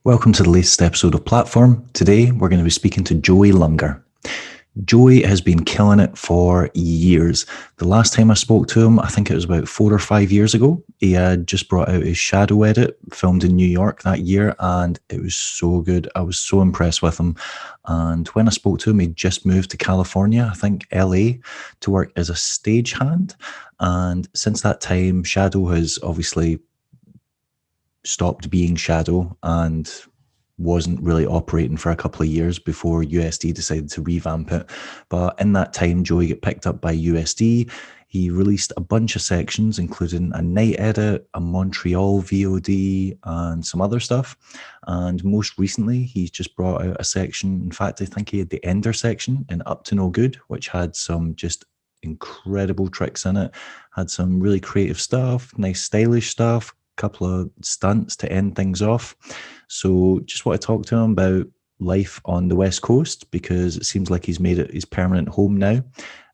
Welcome to the latest episode of Platform. Today, we're going to be speaking to Joey Lunger. Joey has been killing it for years. The last time I spoke to him, I think it was about 4 or 5 years ago. He had just brought out his Shadow edit, filmed in New York that year, and it was so good. I was so impressed with him. And when I spoke to him, he just moved to California, I think LA, to work as a stagehand. And since that time, Shadow has obviously stopped being Shadow and wasn't really operating for a couple of years before USD decided to revamp it. But in that time, Joey got picked up by USD. He released a bunch of sections, including a night edit, a Montreal VOD, and some other stuff. And most recently, he's just brought out a section. In fact, I think he had the Ender section in Up to No Good, which had some just incredible tricks in it, had some really creative stuff, nice stylish stuff, couple of stunts to end things off. So just want to talk to him about life on the West Coast, because it seems like he's made it his permanent home now,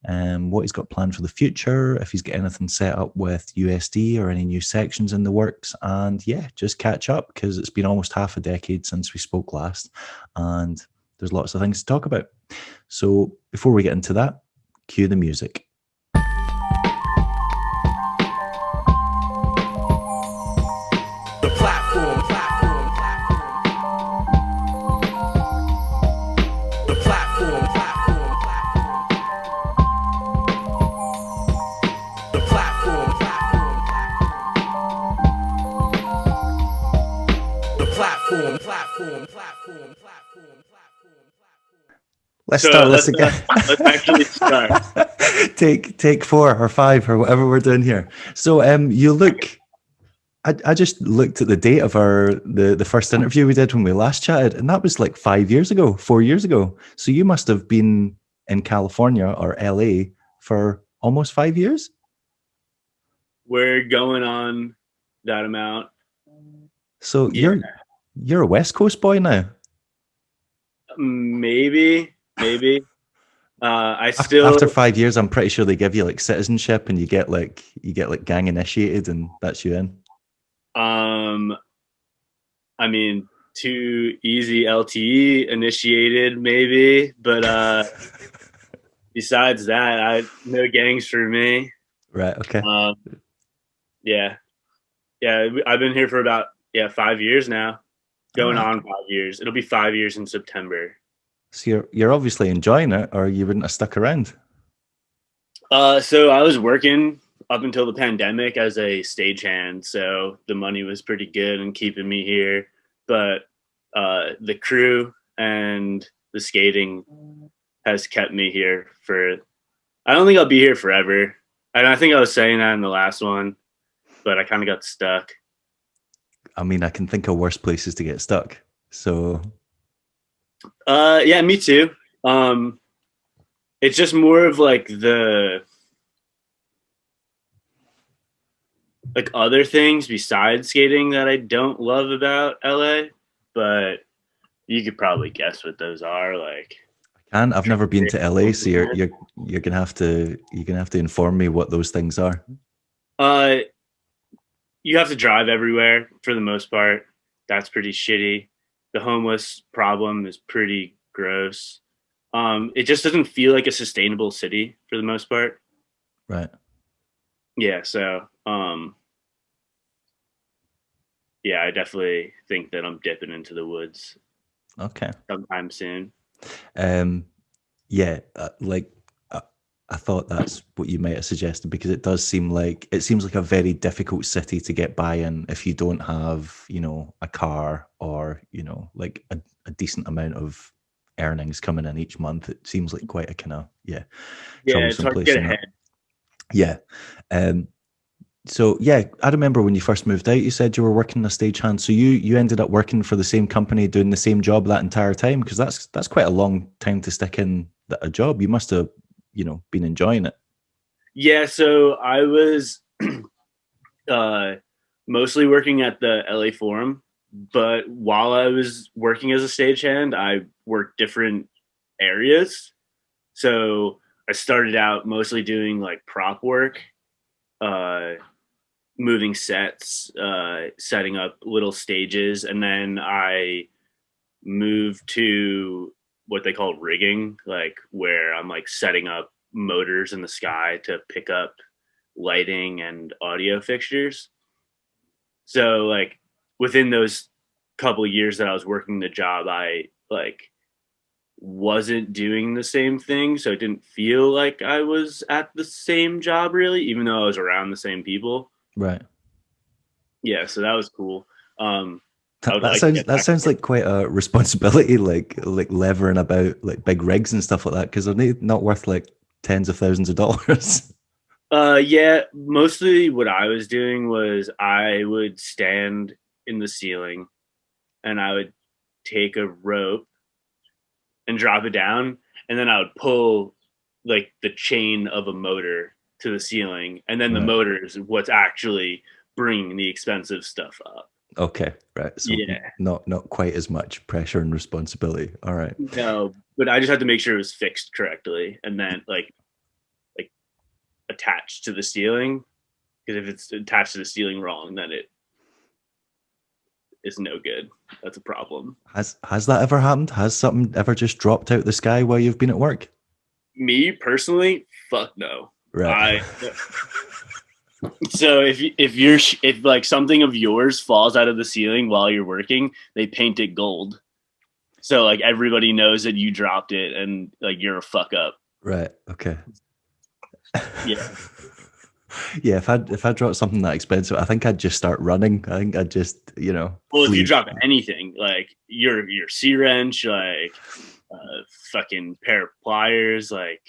and what he's got planned for the future, if he's got anything set up with USD or any new sections in the works. And yeah, just catch up, because it's been almost half a decade since we spoke last, and there's lots of things to talk about. So before we get into that, cue the music. Let's start this again. Let's actually start. Take 4 or 5 or whatever we're doing here. So you look, I just looked at the date of the first interview we did when we last chatted, and that was like 4 years ago. So you must have been in California or LA for almost 5 years. We're going on that amount. So yeah. You're a West Coast boy now. Maybe. After 5 years, I'm pretty sure they give you like citizenship, and you get like gang initiated, and that's you in. I mean, too easy LTE initiated, maybe, but besides that, no gangs for me. Right. Okay. Yeah. I've been here for about 5 years now, going on 5 years. It'll be 5 years in September. So you're obviously enjoying it, or you wouldn't have stuck around. So I was working up until the pandemic as a stagehand, so the money was pretty good and keeping me here. But the crew and the skating has kept me here for. I don't think I'll be here forever. And I think I was saying that in the last one, but I kind of got stuck. I mean, I can think of worse places to get stuck. So. Yeah, me too. It's just more of like other things besides skating that I don't love about LA, but you could probably guess what those are. Like, I've never been to LA, so you're gonna have to inform me what those things are. You have to drive everywhere for the most part. That's pretty shitty. The homeless problem is pretty gross. It just doesn't feel like a sustainable city for the most part. Right. Yeah. So, yeah, I definitely think that I'm dipping into the woods. Okay. Sometime soon. Yeah. I thought that's what you might have suggested, because it seems like a very difficult city to get by in if you don't have, a car or, like a decent amount of earnings coming in each month. It seems like quite a kind of, it's hard to get ahead. Yeah. So yeah, I remember when you first moved out, you said you were working a stagehand. So you ended up working for the same company, doing the same job that entire time, because that's quite a long time to stick in a job. You must have been enjoying it. Yeah, so I was mostly working at the LA Forum, but while I was working as a stagehand, I worked different areas. So I started out mostly doing like prop work, moving sets, setting up little stages, and then I moved to what they call rigging, like where I'm like setting up motors in the sky to pick up lighting and audio fixtures. So like within those couple of years that I was working the job, I like wasn't doing the same thing, so it didn't feel like I was at the same job really, even though I was around the same people. Right. Yeah, so that was cool. I would That like to sounds get back. like quite a responsibility, like levering about like big rigs and stuff like that, because they're not worth like tens of thousands of dollars. Yeah, mostly what I was doing was I would stand in the ceiling and I would take a rope and drop it down, and then I would pull like the chain of a motor to the ceiling, and then the Right. motor is what's actually bringing the expensive stuff up. Okay. Right. So Yeah, not quite as much pressure and responsibility. All right. no, but I just had to make sure it was fixed correctly, and then like attached to the ceiling. Because if it's attached to the ceiling wrong, then it is no good. That's a problem. Has that ever happened? Has something ever just dropped out the sky while you've been at work? Me personally, fuck no. Right. I So if like something of yours falls out of the ceiling while you're working, they paint it gold. So like everybody knows that you dropped it and like you're a fuck up. Right. Okay. Yeah. Yeah, if I dropped something that expensive, I think I'd just start running. I think I'd just, Well, if you flee. drop anything, like your C wrench, like fucking pair of pliers, like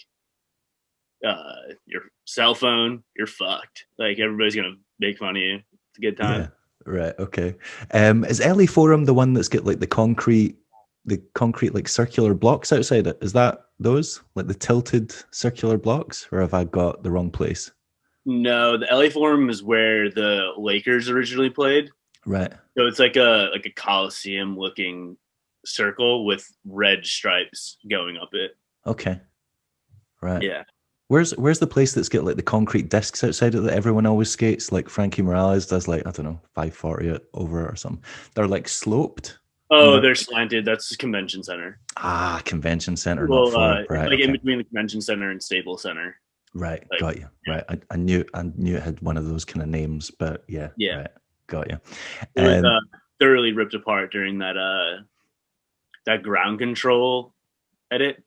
your cell phone, you're fucked. Like everybody's gonna make fun of you. It's a good Yeah. time. Right. Okay. Is LA Forum the one that's got like the concrete like circular blocks outside it? Is that those like the tilted circular blocks, or have I got the wrong place? No, the LA Forum is where the Lakers originally played. Right. So it's like a coliseum looking circle with red stripes going up it. Okay. Right. Yeah. Where's the place that's got like the concrete discs outside it that everyone always skates? Like Frankie Morales does, like I don't know, 540 it over or something. They're like sloped. Oh, No. they're slanted. That's the convention center. Ah, convention center, not Well, forum. it's Right. like in Okay. between the convention center and Staples Center. Right. Like, Got you. yeah. Right. I knew it had one of those kind of names, but yeah. Yeah. Right. Got you. It was thoroughly ripped apart during that ground control edit,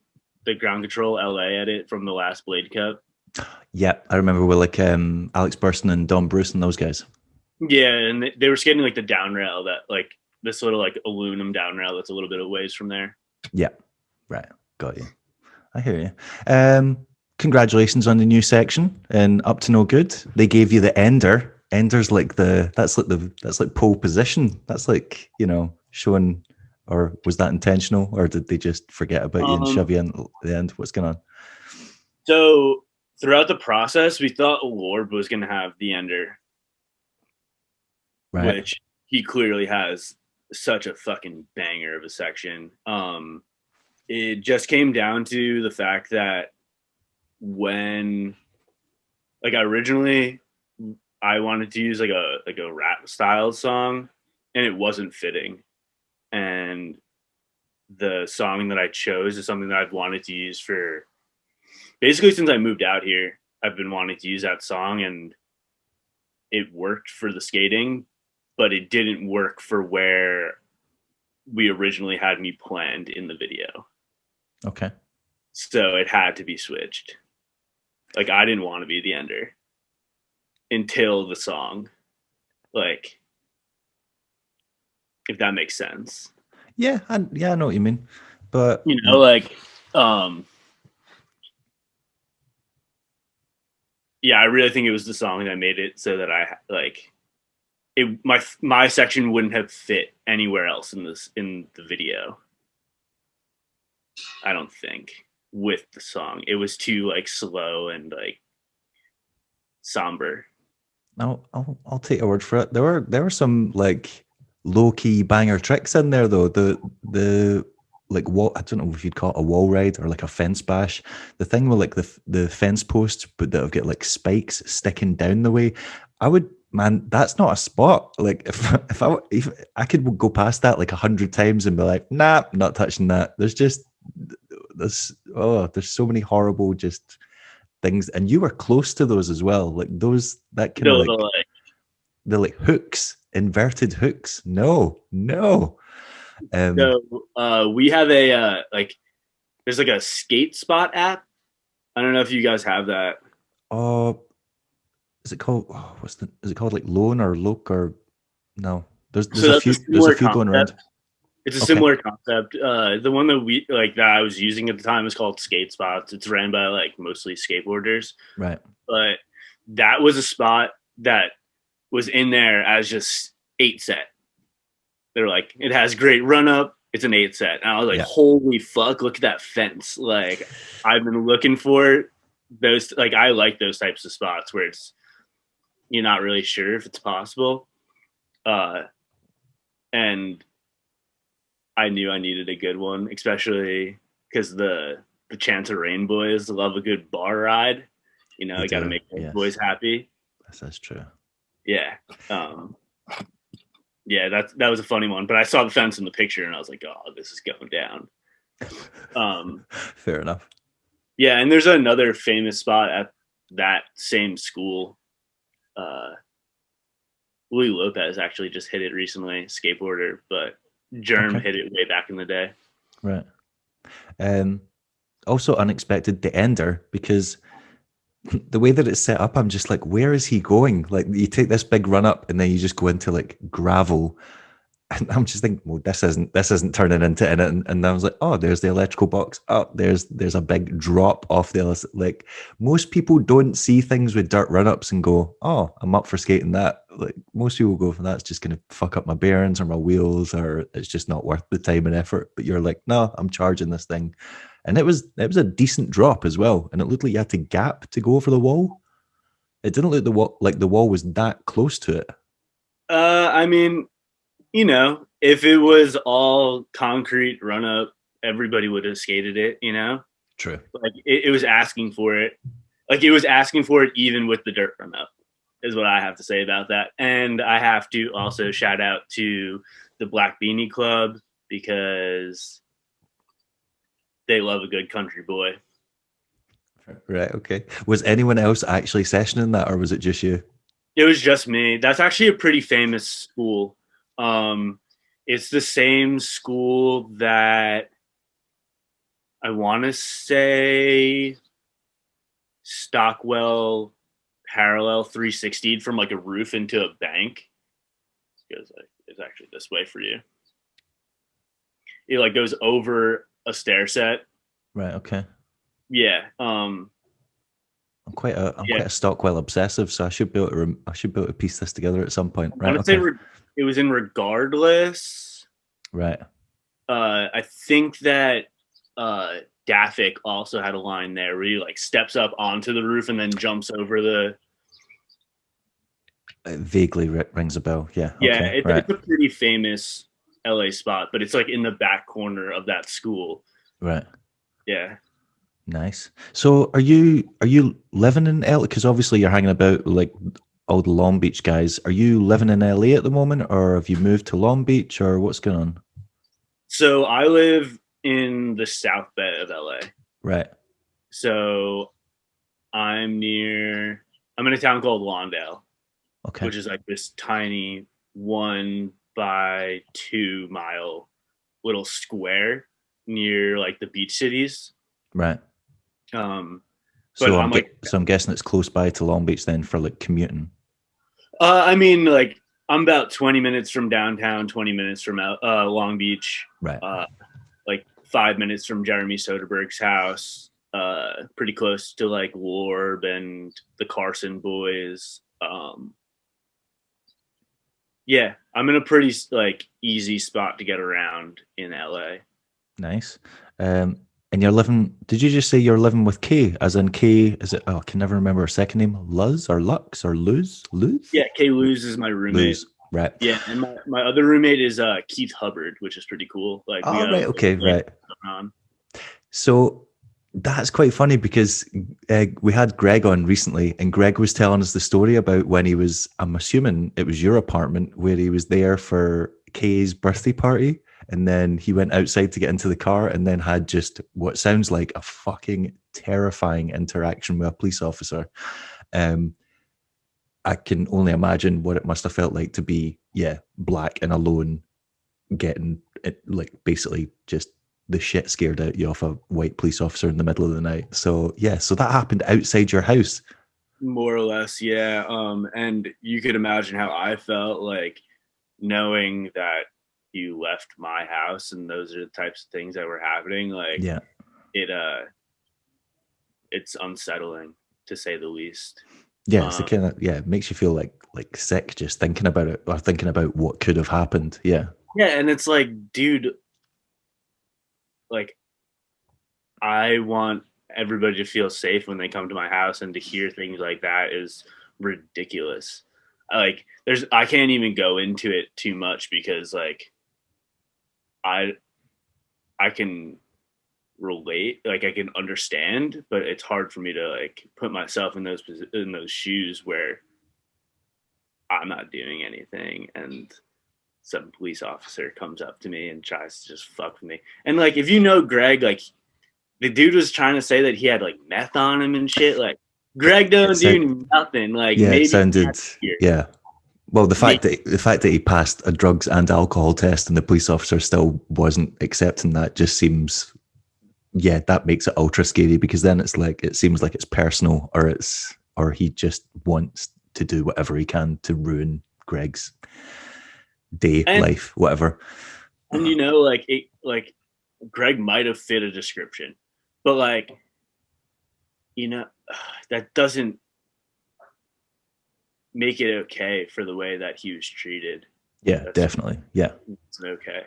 the ground control LA edit from the last Blade Cup. Yeah, I remember with like Alex Burstyn and Don Bruce and those guys. Yeah, and they were skating like the down rail, that like this little like aluminum down rail that's a little bit of ways from there. Yeah. Right. Got you. I hear you. Congratulations on the new section and Up to No Good. They gave you the ender. Ender's like that's like pole position. That's like, showing, or was that intentional, or did they just forget about you and shove you in at the end? What's going on? So throughout the process, we thought Lord was going to have the ender, Right. which he clearly has such a fucking banger of a section. It just came down to the fact that when, like, originally I wanted to use like a rap style song, and it wasn't fitting. And the song that I chose is something that I've wanted to use for basically since I moved out here. I've been wanting to use that song, and it worked for the skating, but it didn't work for where we originally had me planned in the video. Okay. So it had to be switched. Like, I didn't want to be the ender until the song. Like, if that makes sense. Yeah, I know what you mean. But like yeah, I really think it was the song that made it so that I like it. My section wouldn't have fit anywhere else in the video. I don't think with the song. It was too like slow and like somber. I'll take your word for it. There were some like low key banger tricks in there though. The like wall, I don't know if you'd call it a wall ride or like a fence bash. The thing with like the fence posts, but that have got like spikes sticking down the way. I would man, that's not a spot. Like if I could go past that like 100 times and be like, nah, not touching that. There's so many horrible just things, and you were close to those as well. Like those that kind of The like like the like hooks, inverted hooks. No, no. Um, so we have a like there's like a skate spot app. I don't know if you guys have that. oh, is it called? Oh, what's the? Is it called like Loan or Loke or no? There's So a that's a few. There's a similar few going around. concept. It's a Okay, similar concept. The one that we like that I was using at the time was called Skate Spots. It's ran by like mostly skateboarders, right. but that was a spot that was in there as just 8 set. They're like, it has great run up. It's an 8 set. And I was like, Yeah. holy fuck, look at that fence. Like, I've been looking for those. Like, I like those types of spots where it's, you're not really sure if it's possible. And I knew I needed a good one, especially because the Chance of Rain boys love a good bar ride. You know, They I got to do. make those Yes, boys happy. that's true. Yeah. Um, yeah, that was a funny one. But I saw the fence in the picture and I was like, oh, this is going down. Fair enough. Yeah, and there's another famous spot at that same school. Uh, Louis Lopez actually just hit it recently, skateboarder, but Germ Okay, hit it way back in the day. right. Um, Also unexpected the ender because the way that it's set up, I'm just like, where is he going? Like you take this big run up and then you just go into like gravel. And I'm just thinking, well, this isn't turning into it. And I was like, oh, there's the electrical box. Oh, there's a big drop off the other. Like most people don't see things with dirt run ups and go, oh, I'm up for skating that. Like most people go, that's just gonna fuck up my bearings or my wheels, or it's just not worth the time and effort. But you're like, no, I'm charging this thing. And it was a decent drop as well. And it looked like you had to gap to go over the wall. It didn't look like the wall was that close to it. I mean, you know, if it was all concrete run up, everybody would have skated it, you know? True. Like it was asking for it. Like it was asking for it even with the dirt run up, is what I have to say about that. And I have to also shout out to the Black Beanie Club because they love a good country boy. Right. Okay. Was anyone else actually sessioning that, or was it just you? It was just me. That's actually a pretty famous school. Um, it's the same school that I want to say Stockwell parallel 360'd from like a roof into a bank. It goes like, it's actually this way for you. It like goes over a stair set. Right. Okay. Yeah. I'm Yeah. quite a Stockwell obsessive, so I should be able to piece this together at some point. I Right. want to say Okay. it was in Regardless. Right. I think that Daffic also had a line there where he like steps up onto the roof and then jumps over the. It vaguely rings a bell. Yeah. Yeah, Okay. Right. it's a pretty famous LA spot, but it's like in the back corner of that school. Right. Yeah. Nice. So are you living in LA? Because obviously you're hanging about with, like all the Long Beach guys. Are you living in LA at the moment, or have you moved to Long Beach, or what's going on? So I live in the South Bay of LA. Right. So I'm in a town called Lawndale, Okay. which is like this tiny 1 by 2 mile little square near like the beach cities. Right. Um, but So I'm like, so I'm guessing it's close by to Long Beach then for like commuting. I mean, like I'm about 20 minutes from downtown, 20 minutes from Long Beach, Right. like 5 minutes from Jeremy Soderbergh's house, pretty close to like Lorb and the Carson boys. Yeah, I'm in a pretty like easy spot to get around in LA. Nice. And you're living, did you just say you're living with Kay? As in Kay, is it, oh, I can never remember her second name. Luz or Lux or Luz? Luz? Yeah, Kay Luz is my roommate. Luz, right. Yeah, and my other roommate is Keith Hubbard, which is pretty cool. Like we Oh, got right. Okay, like right. on. So That's quite funny because we had Greg on recently, and Greg was telling us the story about when he was, I'm assuming it was your apartment, where he was there for Kay's birthday party. And then he went outside to get into the car and then had just what sounds like a fucking terrifying interaction with a police officer. Um, I can only imagine what it must have felt like to be, yeah, black and alone, getting it, like basically just the shit scared out you off a white police officer in the middle of the night. So yeah, so that happened outside your house. More or less, yeah. And you could imagine how I felt like knowing that you left my house and those are the types of things that were happening. Like Yeah. it it's unsettling to say the least. Yeah, it's the Um kind of, yeah, it makes you feel like sick just thinking about it or thinking about what could have happened. Yeah. yeah, and it's like, dude, like I want everybody to feel safe when they come to my house, and to hear things like that is ridiculous. Like I can't even go into it too much because like I I can relate, like I can understand, but it's hard for me to like put myself in those shoes where I'm not doing anything and some police officer comes up to me and tries to just fuck with me. And like if you know Greg, like the dude was trying to say that he had like meth on him and shit. Like Greg It don't said, do nothing. Like yeah, it maybe sounded, here. yeah. Well, Maybe, the fact that he passed a drugs and alcohol test and the police officer still wasn't accepting that just seems, yeah, that makes it ultra scary because then it's like it seems like it's personal or he just wants to do whatever he can to ruin Greg's day, and life, whatever. you know, like Greg might have fit a description, but like you know, that doesn't make it okay for the way that he was treated. Yeah, That's definitely. Yeah. okay.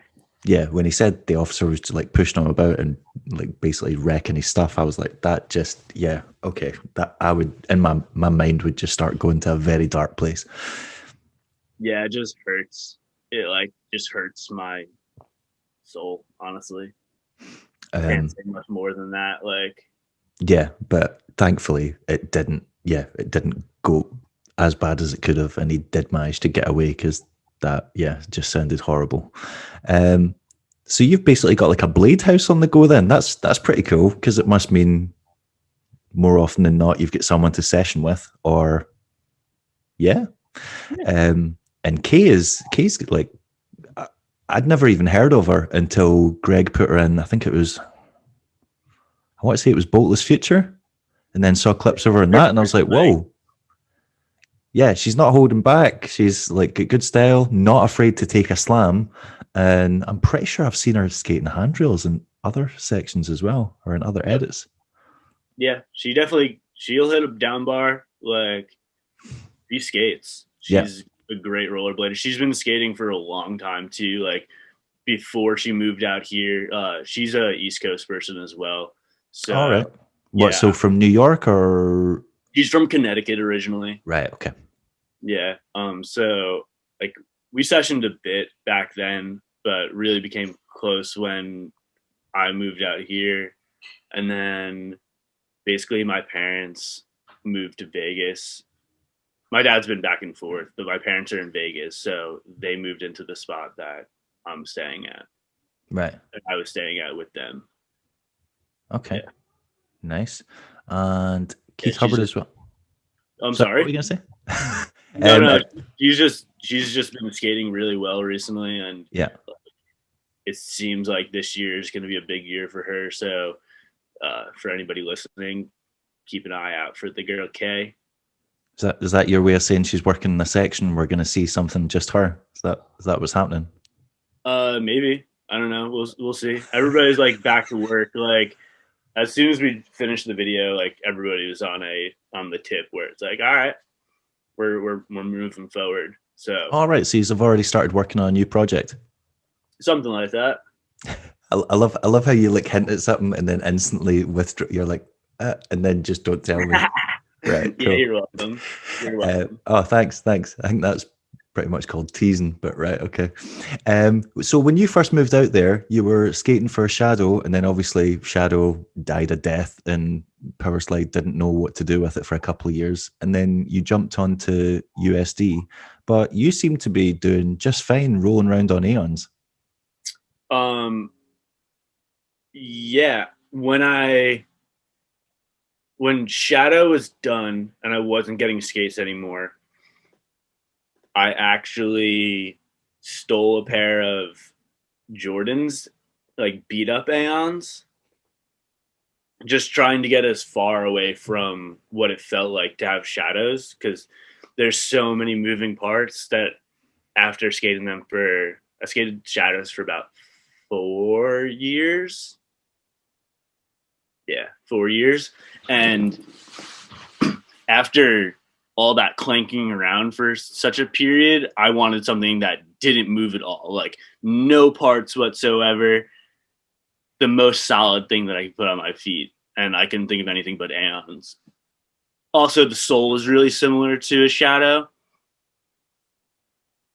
Yeah. When he said the officer was like pushing him about and like basically wrecking his stuff, I was like, that just, yeah, okay. That I would, in my mind would just start going to a very dark place. Yeah, it just hurts. It like just hurts my soul, honestly. Can't Um, say much more than that. Like, yeah, but thankfully it didn't, yeah, it didn't go as bad as it could have. And he did manage to get away because that, yeah, just sounded horrible. Um, so you've basically got like a blade house on the go then. That's pretty cool because it must mean more often than not you've got someone to session with or yeah. yeah, And Kay's like I'd never even heard of her until Greg put her in. I think it was I want to say it was Boltless Future, and then saw clips of her in that, and I was like, whoa, yeah, she's not holding back. She's like got good style, not afraid to take a slam, and I'm pretty sure I've seen her skating handrails in other sections as well, or in other edits. yeah, she'll hit a down bar. Like, she skates. Yeah. She's a great rollerblader. She's been skating for a long time too. Like before she moved out here, she's a East Coast person as well. All So right. What? yeah, So from New York or she's from Connecticut originally. right? Okay. Yeah. So like we sessioned a bit back then, but really became close when I moved out here. And then basically my parents moved to Vegas. My dad's been back and forth, but my parents are in Vegas, so they moved into the spot that I'm staying at. Right. And I was staying at with them. Okay. Yeah. Nice. And Yeah, Keith Hubbard as well. I'm So what were sorry. you gonna say? No, no. uh, She's just been skating really well recently, and yeah. it seems like this year is going to be a big year for her. So, for anybody listening, keep an eye out for the girl Kay. Is that your way of saying she's working in the section? We're going to see something just her. Is that what's happening? Maybe, I don't know. We'll see. Everybody's like back to work. Like as soon as we finished the video, like everybody was on the tip where it's like, all right, we're moving forward. So All right. So you've already started working on a new project. something like that. I love how you like hint at something and then instantly withdraw. You're like, and then just don't tell me. Right. Yeah, Cool. you're welcome. You're welcome. Oh, thanks. I think that's pretty much called teasing, but right, okay. So when you first moved out there, you were skating for Shadow, and then obviously Shadow died a death, and Powerslide didn't know what to do with it for a couple of years, and then you jumped onto USD, but you seem to be doing just fine rolling around on Aeons. Um, yeah, when Shadow was done and I wasn't getting skates anymore, I actually stole a pair of Jordans, like beat up Aeons, just trying to get as far away from what it felt like to have shadows, because there's so many moving parts that after skating them for I skated shadows for about 4 years. Yeah, 4 years. And after all that clanking around for such a period, I wanted something that didn't move at all, like no parts whatsoever. The most solid thing that I could put on my feet, and I couldn't think of anything but Aeons. Also, the sole is really similar to a Shadow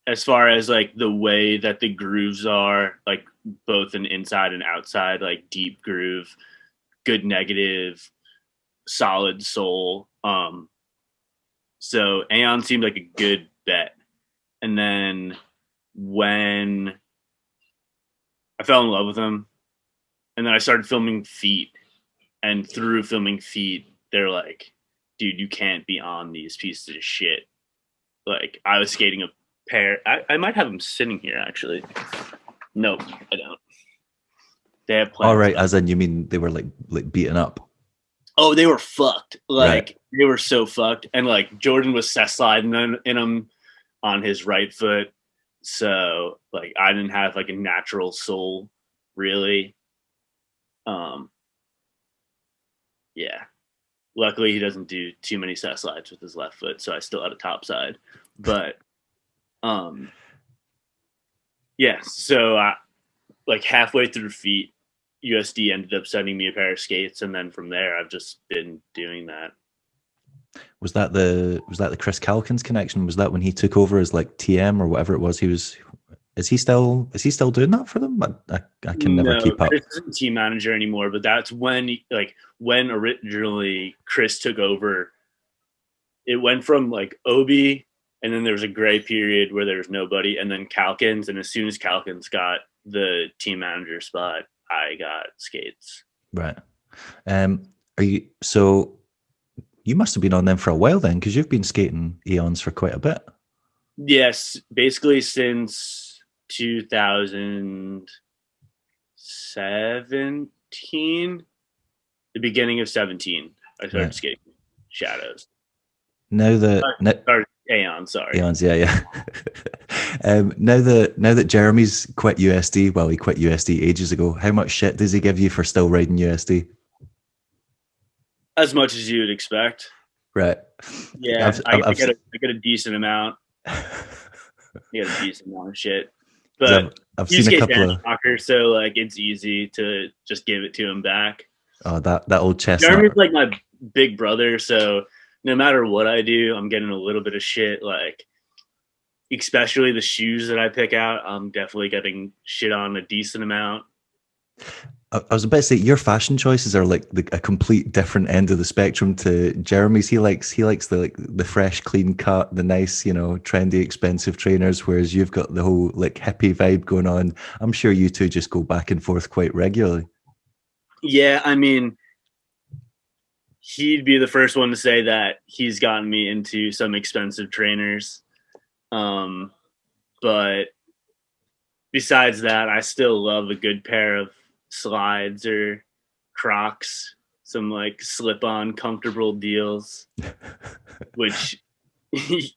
as far as like the way that the grooves are, like both an inside and outside, like deep groove, good negative, solid sole. So Aeon seemed like a good bet. And then when I fell in love with him, and then I started filming feet, and through filming feet, they're like, dude, you can't be on these pieces of shit. Like, I was skating a pair. I might have them sitting here, actually. Nope, I don't. They have All plans. right, as in you mean they were like beaten up, Oh, they were fucked. right? Like, they were so fucked. And, like, Jordan was set sliding in them on his right foot. So, like, I didn't have, like, a natural sole, really. Um, yeah. Luckily, he doesn't do too many set slides with his left foot, so I still had a top side. But um, yeah, so like halfway through feet, USD ended up sending me a pair of skates, and then from there, I've just been doing that. Was that the Chris Calkins connection? Was that when he took over as like TM or whatever it was? He was. Is he still doing that for them? I can never No, keep Chris up. isn't team manager anymore, but that's when originally Chris took over. It went from like Obi, and then there was a gray period where there was nobody, and then Calkins, and as soon as Calkins got the team manager spot, I got skates. Right. Are you so you must have been on them for a while then, because you've been skating Eons for quite a bit. Yes, basically since 2017, the beginning of 17, I started Right. skating Shadows. Now that now, Or Aeon, sorry. Eons, yeah, yeah. Now that Jeremy's quit USD, well, he quit USD ages ago. How much shit does he give you for still riding USD? As much as you would expect. Right. Yeah, I've, I, I've, I I've, get a decent amount. I get a decent amount of shit. 'cause But I've you seen a skate couple bench of rocker, so like it's easy to just give it to him back. that old Jeremy's chestnut. like my big brother, so no matter what I do, I'm getting a little bit of shit. Like, especially the shoes that I pick out, I'm definitely getting shit on a decent amount. I was about to say your fashion choices are like a complete different end of the spectrum to Jeremy's. He likes the the fresh, clean cut, the nice, trendy, expensive trainers, whereas you've got the whole like hippie vibe going on. I'm sure you two just go back and forth quite regularly. Yeah, I mean, he'd be the first one to say that he's gotten me into some expensive trainers. Um, but besides that, I still love a good pair of slides or Crocs, some like slip-on comfortable deals, which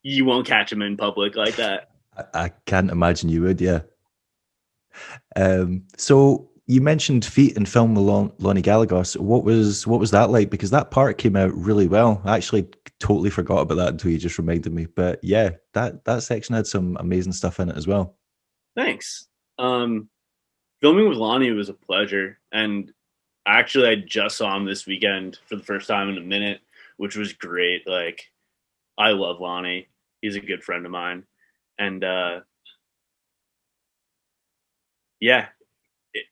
you won't catch them in public like that. I can't imagine you would, yeah. So you mentioned feet and film with Lonnie Galagos. What was that like? Because that part came out really well. I actually totally forgot about that until you just reminded me. But yeah, that section had some amazing stuff in it as well. Thanks. Um, Filming with Lonnie was a pleasure, and actually, I just saw him this weekend for the first time in a minute, which was great. Like, I love Lonnie. He's a good friend of mine. and yeah,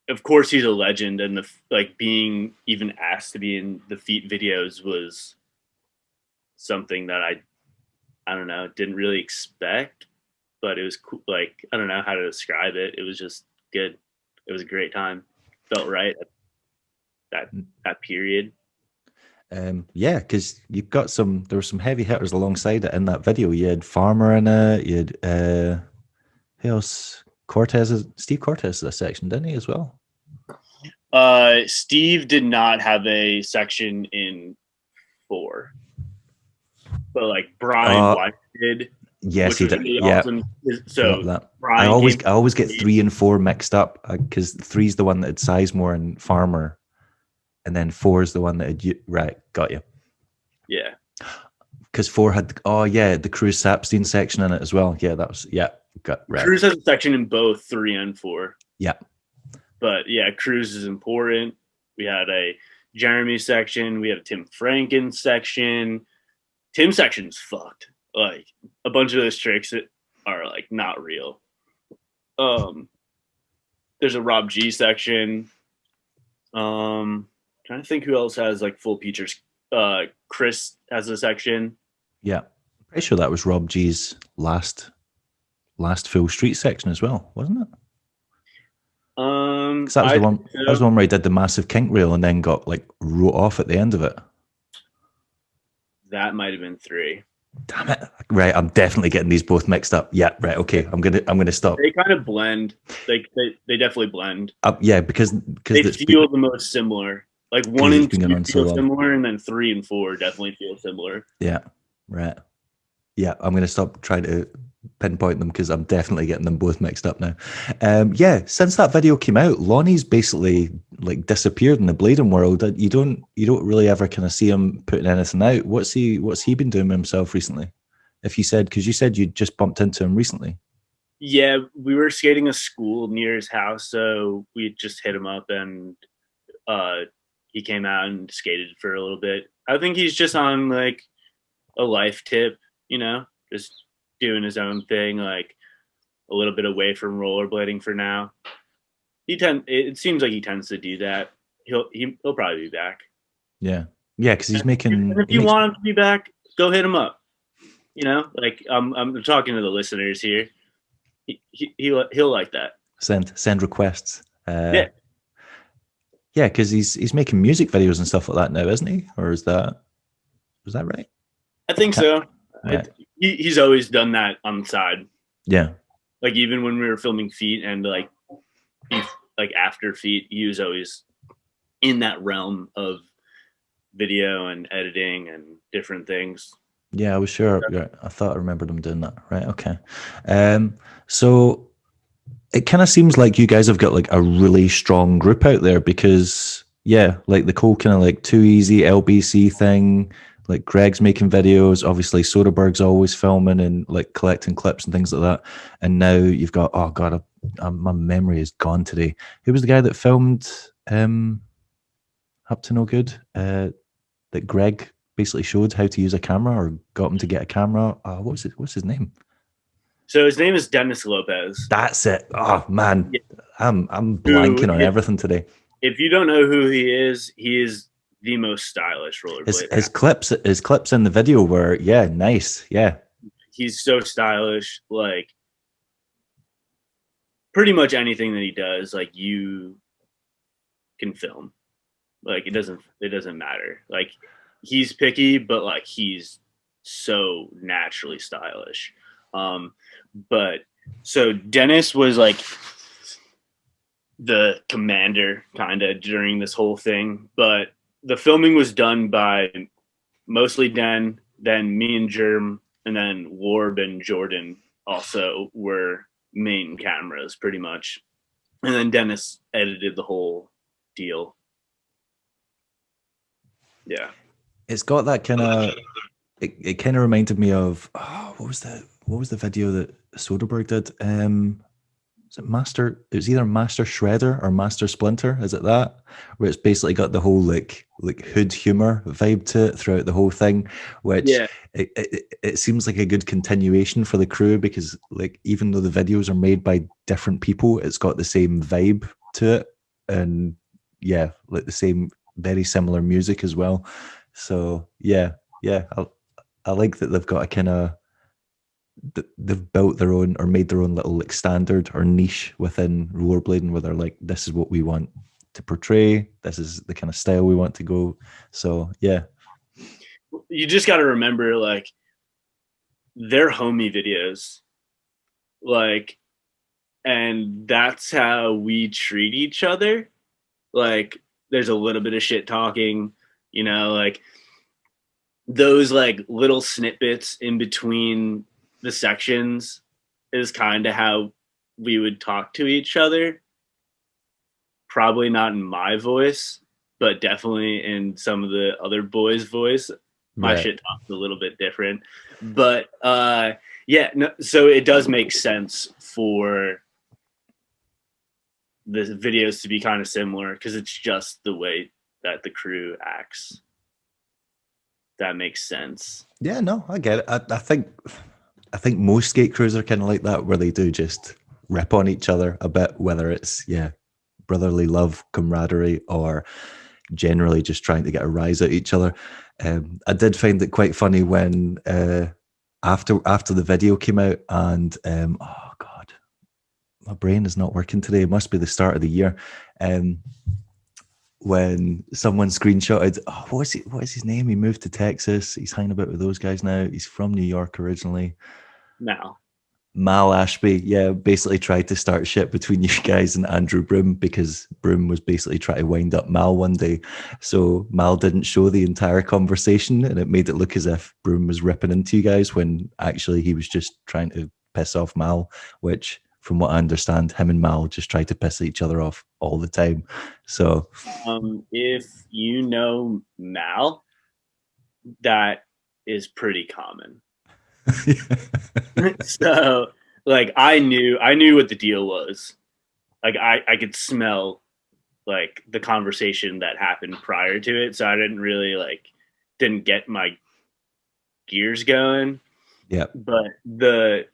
of course he's a legend, and being even asked to be in the feat videos was something that I don't know, didn't really expect, but it was cool. Like, I don't know how to describe it. It was just good. It was a great time. Felt right at that period. Yeah, because you've got there were some heavy hitters alongside it in that video. You had Farmer in it. You had who else? Steve Cortez is a section, didn't he, as well? Steve did not have a section in 4, but like Brian White did, Yes, which he was did. really Yeah, awesome. forgot So that. I Brian always came. I always get 3 and 4 mixed up because 3's the one that had Sizemore and Farmer, and then 4 is the one that had right. Got you. Yeah, Because 4 had the Cruz Sapstein section in it as well. Yeah, that was got right. Cruz has a section in both 3 and 4. Yeah, but yeah, Cruz is important. We had a Jeremy section. We had a Tim Franken section. Tim section's fucked. Like a bunch of those tricks that are like not real. There's a Rob G section. Trying to think who else has like full features. Chris has a section. yeah. Pretty sure that was Rob G's last full street section as well, wasn't it? Because that was the one. That was the one where he did the massive kink reel and then got like wrote off at the end of it. That might have been 3. Damn it! Right, I'm definitely getting these both mixed up. Yeah, right. Okay, I'm gonna stop. They kind of blend. They definitely blend. Yeah, because they feel the most similar. Like 1 and 2 feel similar, and then 3 and 4 definitely feel similar. Yeah, right. Yeah, I'm gonna stop trying to pinpoint them because I'm definitely getting them both mixed up now. Yeah, since that video came out, Lonnie's basically like disappeared in the blading world. You don't really ever kind of see him putting anything out. What's he been doing with himself recently? If you said, because you said you just bumped into him recently. Yeah, we were skating a school near his house, so we just hit him up, and he came out and skated for a little bit. I think he's just on like a life tip, just doing his own thing, like a little bit away from rollerblading for now. It seems like he tends to do that. He'll probably be back. Yeah, because he's making. And if you want him to be back, go hit him up. Like I'm talking to the listeners here. He'll like that. Send requests. Yeah, because he's making music videos and stuff like that now, isn't he? Or is that right? I think so. Right. He's always done that on the side. Yeah. Like even when we were filming feet and like after feet, he was always in that realm of video and editing and different things. Yeah, I was sure. Yeah, I thought I remembered him doing that. Right. Okay. So it kind of seems like you guys have got like a really strong group out there because like the whole kind of like Too Easy LBC thing. Like Greg's making videos, obviously Soderbergh's always filming and like collecting clips and things like that. And now you've got, oh God, my memory is gone today. Who was the guy that filmed Up to No Good? That Greg basically showed how to use a camera or got him to get a camera. What's his name? So his name is Dennis Lopez. That's it. Oh man, yeah. I'm blanking on everything today. If you don't know who he is the most stylish rollerblader. His clips in the video were nice. Yeah, he's so stylish. Like pretty much anything that he does, like you can film. Like it doesn't matter. Like he's picky, but like he's so naturally stylish. But so Dennis was like the commander kind of during this whole thing, but the filming was done by mostly Den, then me and Germ, and then Warb and Jordan also were main cameras pretty much. And then Dennis edited the whole deal. Yeah. It's got that kind of, it kind of reminded me of, what was the video that Soderbergh did? is it Master? It was either Master Shredder or Master Splinter. Is it that? Where it's basically got the whole like hood humor vibe to it throughout the whole thing, which Yeah. it seems like a good continuation for the crew because like even though the videos are made by different people, it's got the same vibe to it, and yeah, like the same very similar music as well. So yeah, I like that they've got a kind of they've built their own or made their own little like standard or niche within rollerblading where they're like, this is what we want to portray. This is the kind of style we want to go. So yeah. You just got to remember, like, they're homie videos, like, and that's how we treat each other. Like, there's a little bit of shit talking, like those like little snippets in between the sections is kind of how we would talk to each other. Probably not in my voice, but definitely in some of the other boys' voice. My Right. shit talk's a little bit different, but yeah. No, so it does make sense for the videos to be kind of similar because it's just the way that the crew acts. That makes sense. Yeah, no, I get it. I think most skate crews are kind of like that, where they do just rip on each other a bit, whether it's brotherly love, camaraderie, or generally just trying to get a rise out of each other. I did find it quite funny when after the video came out, and oh god, my brain is not working today. It must be the start of the year. When someone screenshotted, oh, what is his name? He moved to Texas. He's hanging about with those guys now. He's from New York originally. Now, Mal Ashby, yeah, basically tried to start shit between you guys and Andrew Broom because Broom was basically trying to wind up Mal one day. So Mal didn't show the entire conversation and it made it look as if Broom was ripping into you guys when actually he was just trying to piss off Mal, which from what I understand, him and Mal just try to piss each other off all the time. So if you know Mal, that is pretty common. So like I knew what the deal was. Like I could smell like the conversation that happened prior to it. So I didn't get my gears going. yeah. But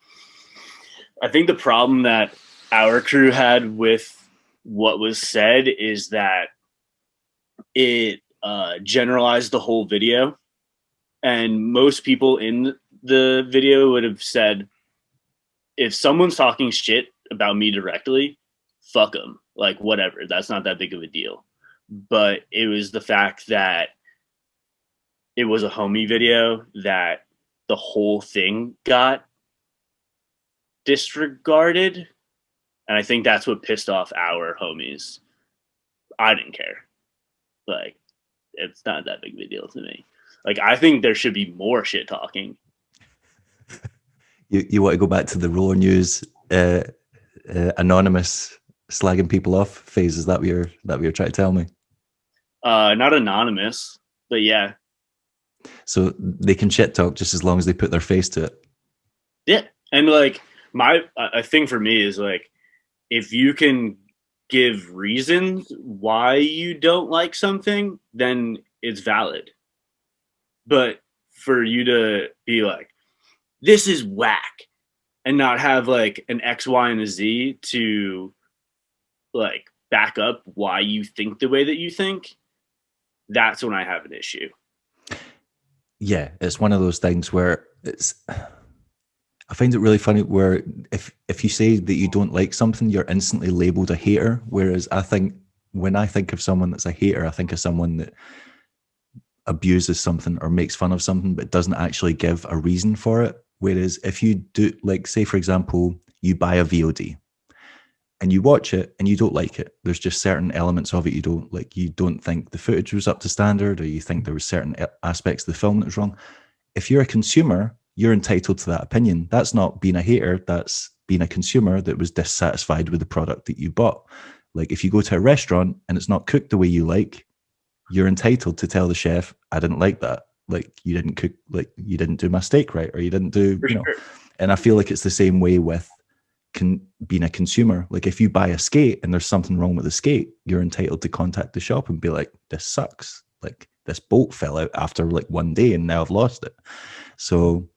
I think the problem that our crew had with what was said is that it generalized the whole video. And most people in the video would have said, if someone's talking shit about me directly, fuck them. Like, whatever. That's not that big of a deal. But it was the fact that it was a homie video that the whole thing got disregarded. And I think that's what pissed off our homies. I didn't care. Like, it's not that big of a deal to me. Like, I think there should be more shit talking. You want to go back to the roller news anonymous slagging people off phase? Is that what you're trying to tell me? Not anonymous, but yeah. So they can shit talk just as long as they put their face to it. Yeah. And like a thing for me is like, if you can give reasons why you don't like something, then it's valid. But for you to be like, this is whack, and not have like an X, Y, and a Z to like back up why you think the way that you think, that's when I have an issue. Yeah, it's one of those things where I find it really funny where if you say that you don't like something, you're instantly labeled a hater. Whereas I think when I think of someone that's a hater, I think of someone that abuses something or makes fun of something, but doesn't actually give a reason for it. Whereas if you do, like, say, for example, you buy a VOD and you watch it and you don't like it, there's just certain elements of it you don't like. You don't think the footage was up to standard, or you think there were certain aspects of the film that was wrong. If you're a consumer, you're entitled to that opinion. That's not being a hater. That's being a consumer that was dissatisfied with the product that you bought. Like if you go to a restaurant and it's not cooked the way you like, you're entitled to tell the chef, I didn't like that. Like you didn't cook, like you didn't do my steak right, or you didn't do, For you know. sure. And I feel like it's the same way with being a consumer. Like if you buy a skate and there's something wrong with the skate, you're entitled to contact the shop and be like, this sucks. Like this bolt fell out after like one day and now I've lost it. So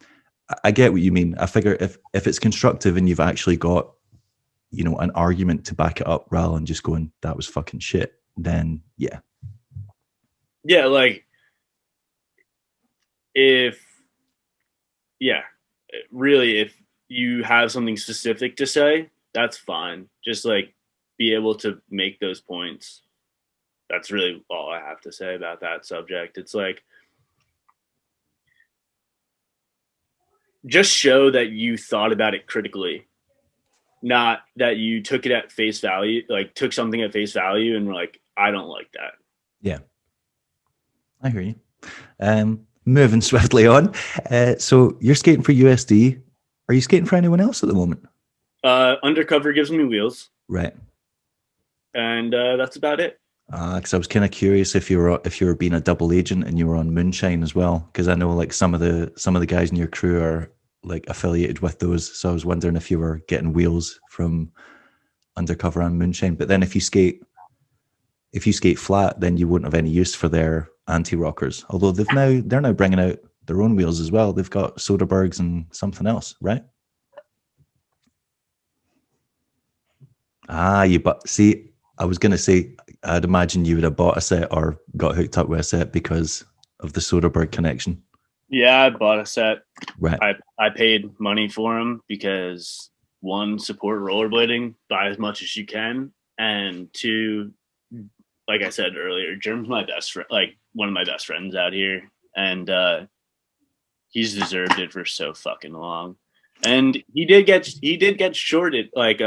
I get what you mean. I figure if it's constructive and you've actually got, you know, an argument to back it up rather than just going, that was fucking shit, then yeah. Yeah, like if yeah, really, if you have something specific to say, that's fine. Just like be able to make those points. That's really all I have to say about that subject. It's like just show that you thought about it critically, not that you took it at face value, like took something at face value and were like, I don't like that. Yeah, I hear you. Moving swiftly on. So you're skating for USD. Are you skating for anyone else at the moment? Undercover gives me wheels, Right. and that's about it. Because I was kind of curious if you were being a double agent and you were on Moonshine as well. Because I know like some of the guys in your crew are like affiliated with those. So I was wondering if you were getting wheels from Undercover and Moonshine. But then if you skate flat, then you wouldn't have any use for their anti rockers. Although they're now bringing out their own wheels as well. They've got Soderberghs and something else, right? But see, I was going to say, I'd imagine you would have bought a set or got hooked up with a set because of the Soderbergh connection. Yeah, I bought a set. Right. I paid money for them because one, support rollerblading, buy as much as you can, and two, like I said earlier, Germ's my best friend, like one of my best friends out here, and he's deserved it for so fucking long. And he did get shorted, like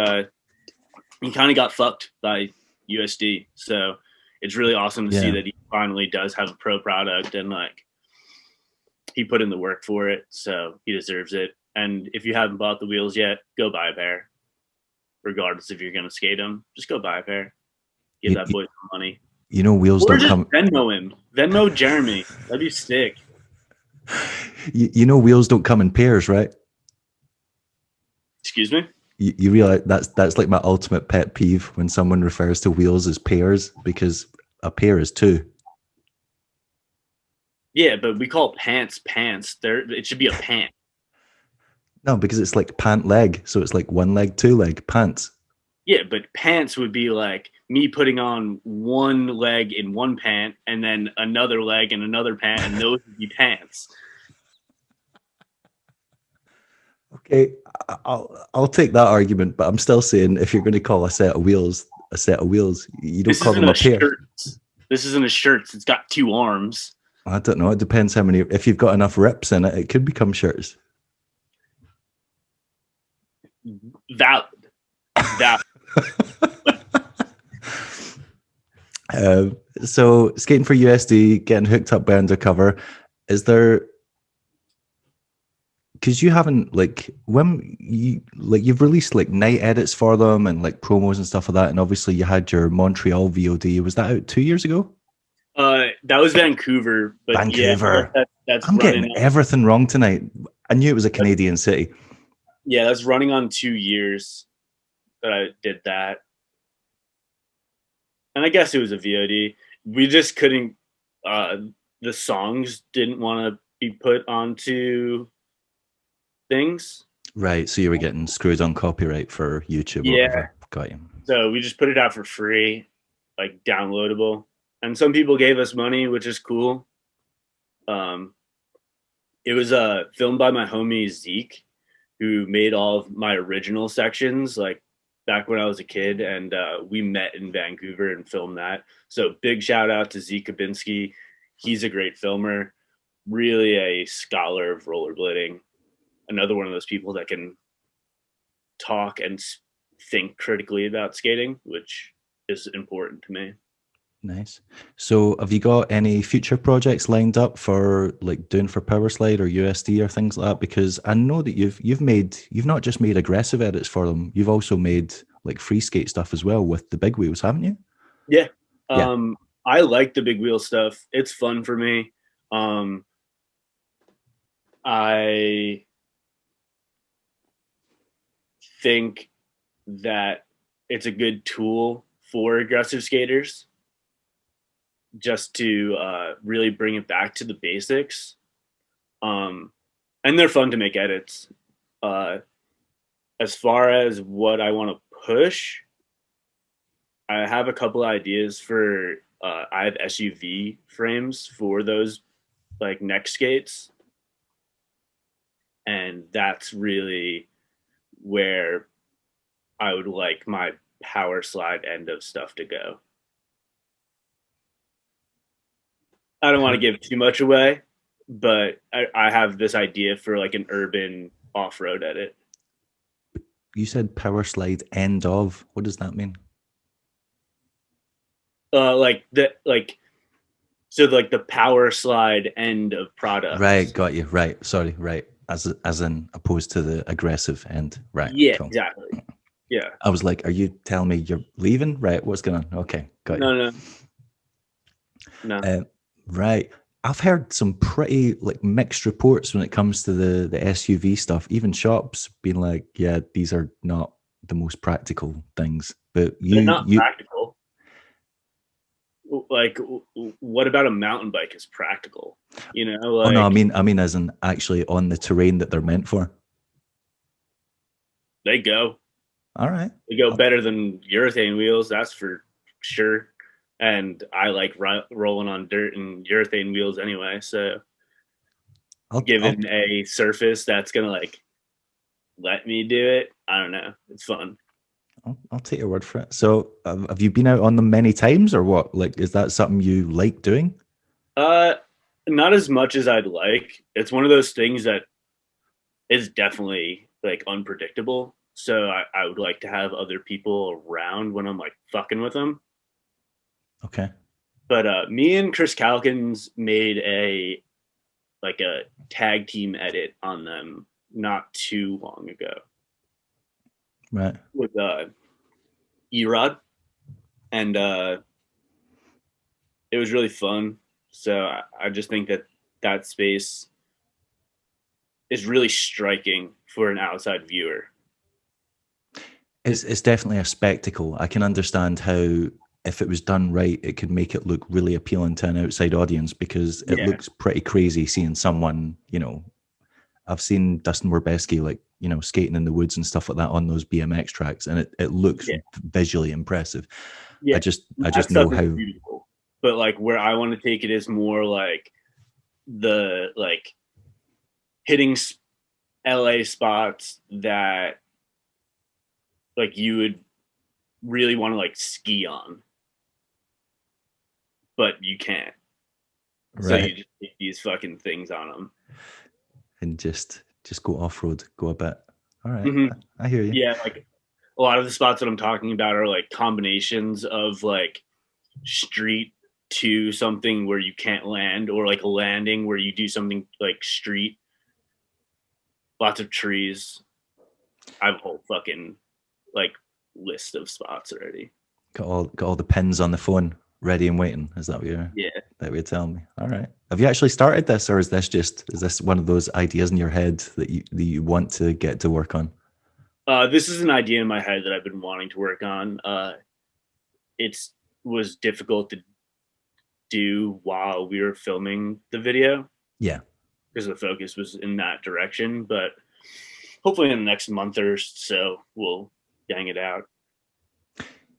he kind of got fucked by USD. So it's really awesome to see that he finally does have a pro product and like he put in the work for it. So he deserves it. And if you haven't bought the wheels yet, go buy a pair. Regardless if you're going to skate them, just go buy a pair. Give that boy some money. You know, wheels or don't just come. Venmo him. Venmo Jeremy. That'd be sick. You know, wheels don't come in pairs, right? Excuse me? You realize that's like my ultimate pet peeve when someone refers to wheels as pairs, because a pair is two. Yeah, but we call pants pants. It should be a pant. No, because it's like pant leg, so it's like one leg, two leg, pants. Yeah, but pants would be like me putting on one leg in one pant and then another leg in another pant, and those would be pants. Okay, I'll take that argument, but I'm still saying if you're going to call a set of wheels a set of wheels, you don't call them a pair. This isn't a shirt. It's got two arms. I don't know. It depends how many. If you've got enough rips in it, it could become shirts. Valid. So skating for USD, getting hooked up by Undercover. Is there? Because you haven't you've released like night edits for them and like promos and stuff like that, and obviously you had your Montreal VOD. Was that out 2 years ago? That was Vancouver, but Vancouver. Yeah, that's I'm getting everything wrong tonight. I knew it was a Canadian city. Yeah, that's running on 2 years that I did that, and I guess it was a VOD. We just couldn't. The songs didn't want to be put onto things. Right, so you were getting screwed on copyright for YouTube or whatever. Got you. So we just put it out for free, like downloadable. And some people gave us money, which is cool. It was filmed by my homie Zeke, who made all of my original sections, like back when I was a kid, and we met in Vancouver and filmed that. So big shout out to Zeke Kabinski. He's a great filmer, really a scholar of rollerblading. Another one of those people that can talk and think critically about skating, which is important to me. Nice. So have you got any future projects lined up for like doing for Powerslide or USD or things like that? Because I know that you've not just made aggressive edits for them, you've also made like free skate stuff as well with the big wheels, haven't you? Yeah. I like the big wheel stuff. It's fun for me. I think that it's a good tool for aggressive skaters just to really bring it back to the basics. And they're fun to make edits. Uh, as far as what I want to push, I have a couple ideas for. I have SUV frames for those like neck skates, and that's really where I would like my power slide end of stuff to go. I don't want to give too much away, but I have this idea for like an urban off-road edit. You said power slide end of. What does that mean? Like the like so like the power slide end of Right, products. got you. Right, sorry, right. As in opposed to the aggressive end. Right, Yeah, cool. exactly. Yeah. I was like, are you telling me you're leaving? Right, what's going on? Okay, got you. No, no, no. Uh, right. I've heard some pretty like mixed reports when it comes to the SUV stuff. Even shops being like, yeah, these are not the most practical things. But They're you not you practical. Like, what about a mountain bike is practical? You know, oh no, like I mean as in actually on the terrain that they're meant for. they go, All right. they go better than urethane wheels. That's for sure. And I like rolling on dirt and urethane wheels anyway. So, I'll given a surface that's gonna like let me do it, I don't know. It's fun. I'll take your word for it. So, have you been out on them many times, or what? Like, is that something you like doing? Uh, not as much as I'd like. It's one of those things that is definitely like unpredictable. So I would like to have other people around when I'm like fucking with them. Okay. But me and Chris Calkins made a tag team edit on them not too long ago Right. with Erod, and it was really fun. So I just think that that space is really striking for an outside viewer. It's definitely a spectacle. I can understand how if it was done right, it could make it look really appealing to an outside audience because it Yeah, looks pretty crazy seeing someone, I've seen Dustin Werbeski like, skating in the woods and stuff like that on those BMX tracks and it looks yeah, visually impressive. yeah. I That just know stuff is how. beautiful. But like where I want to take it is more like the like hitting LA spots that like you would really want to like ski on, but you can't. So Right. you just take these fucking things on them. And just go off-road, go a bit. All right. Mm-hmm. I hear you. Yeah, like a lot of the spots that I'm talking about are like combinations of like street to something where you can't land, or like a landing where you do something like street. Lots of trees. I have a whole fucking like list of spots already. Got all the pins on the phone ready and waiting. Is Yeah. that what you're telling me? All right. Have you actually started this, or is this one of those ideas in your head that you want to get to work on? This is an idea in my head that I've been wanting to work on. It's was difficult to do while we were filming the video Yeah. because the focus was in that direction. But hopefully, in the next month or so, we'll gang it out.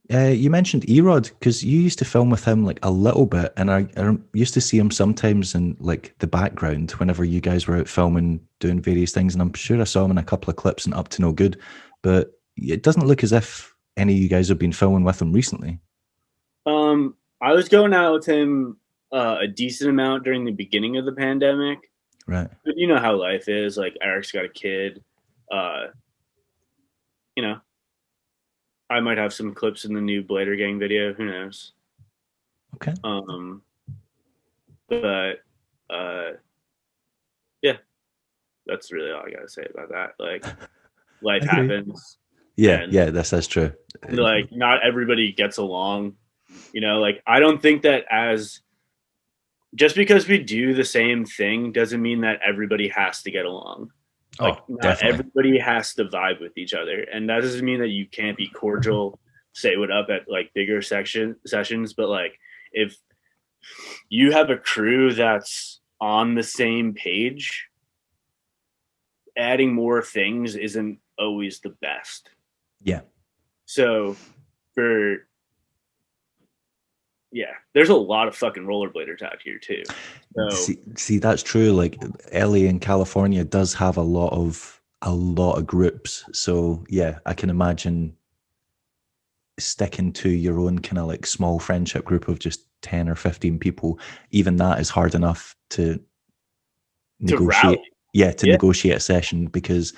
You mentioned Erod because you used to film with him like a little bit, and I used to see him sometimes in like the background whenever you guys were out filming, doing various things. And I'm sure I saw him in a couple of clips and up to no good. But it doesn't look as if any of you guys have been filming with him recently. I was going out with him a decent amount during the beginning of the pandemic, Right. but you know how life is. Like Eric's got a kid. Uh, you know, I might have some clips in the new Blader Gang video. Who knows? Okay. Um, but uh, yeah, that's really all I gotta say about that. Like, life I hear you. happens, Yeah. and Yeah. This is true. like, not everybody gets along. You know, like I don't think that as just because we do the same thing doesn't mean that everybody has to get along. Like, Oh, not definitely. everybody has to vibe with each other, and that doesn't mean that you can't be cordial, say what up at like bigger section sessions, but like if you have a crew that's on the same page, adding more things isn't always the best. Yeah. So for yeah, there's a lot of fucking rollerbladers out here too. So See, that's true. Like LA in California does have a lot of groups. So yeah, I can imagine sticking to your own kind of like small friendship group of just 10 or 15 people. Even that is hard enough to to rally, negotiate. Yeah, to yeah, negotiate a session because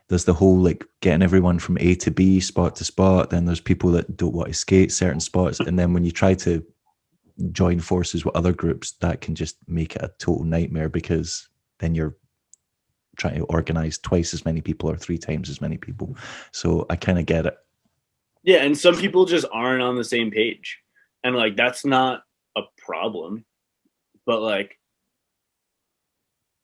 there's the whole like getting everyone from A to B, spot to spot. Then there's people that don't want to skate certain spots. And then when you try to join forces with other groups, that can just make it a total nightmare because then you're trying to organize twice as many people or three times as many people. So I kind of get it. yeah, and some people just aren't on the same page, and like that's not a problem, but like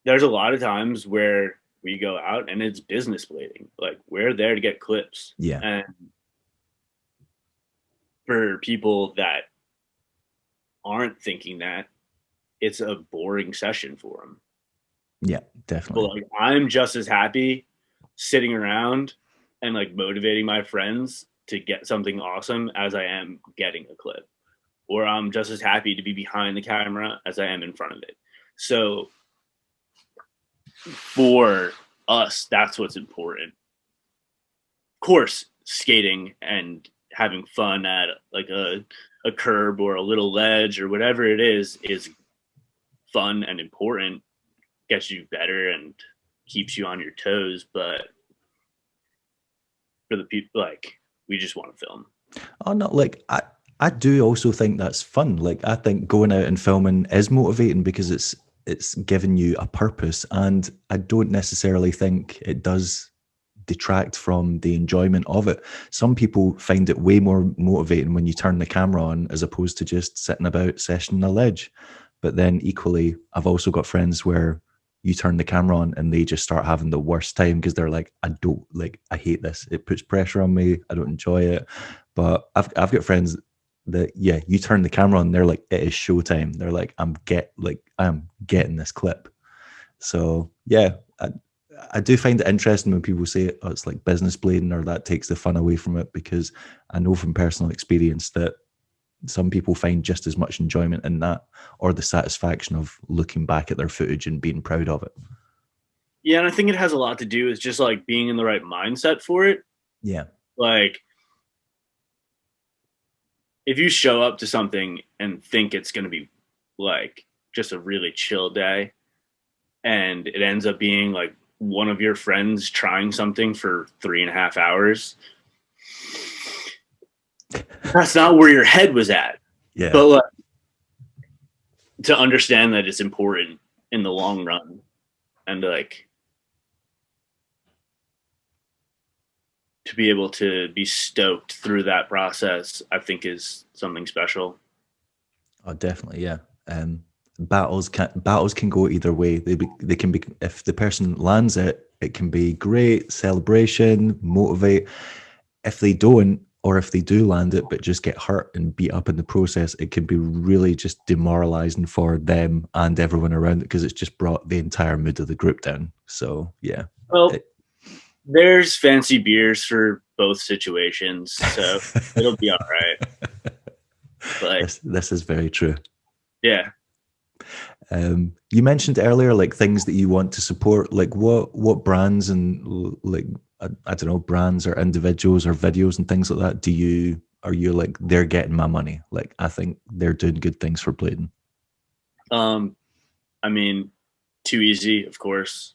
there's a lot of times where we go out and it's business blading. Like we're there to get clips. Yeah. And for people that aren't thinking that, it's a boring session for them. Yeah, But definitely. like I'm just as happy sitting around and like motivating my friends to get something awesome as I am getting a clip. Or I'm just as happy to be behind the camera as I am in front of it. So for us, that's what's important. Of course, skating and having fun at like a curb or a little ledge or whatever it is fun and important, gets you better and keeps you on your toes. But for the people, like, we just want to film. Oh no, like I do also think that's fun. Like I think going out and filming is motivating because it's giving you a purpose, and I don't necessarily think it does detract from the enjoyment of it. Some people find it way more motivating when you turn the camera on as opposed to just sitting about sessioning a ledge. But then equally, I've also got friends where you turn the camera on and they just start having the worst time because they're like, I hate this. It puts pressure on me. I don't enjoy it. But I've got friends that yeah, you turn the camera on, they're like, it is showtime. They're like, I'm getting this clip. So yeah, I do find it interesting when people say oh, it's like business blading or that takes the fun away from it because I know from personal experience that some people find just as much enjoyment in that or the satisfaction of looking back at their footage and being proud of it. Yeah, and I think it has a lot to do with just like being in the right mindset for it. Yeah. Like, if you show up to something and think it's going to be like just a really chill day and it ends up being like one of your friends trying something for 3.5 hours, that's not where your head was at. Yeah. But like, to understand that it's important in the long run and like to be able to be stoked through that process, I think is something special. Oh, definitely. Yeah. Battles can go either way. They can be if the person lands it, it can be great celebration, motivate. If they don't, or if they do land it but just get hurt and beat up in the process, it can be really just demoralizing for them and everyone around it because it's just brought the entire mood of the group down. So yeah, Well, it, there's fancy beers for both situations, so it'll be all right. Like, this is very true. yeah. You mentioned earlier like things that you want to support. Like what brands and like I don't know brands or individuals or videos and things like that. Are you like they're getting my money? Like I think they're doing good things for Bladen. Um, I mean, Too Easy, of course.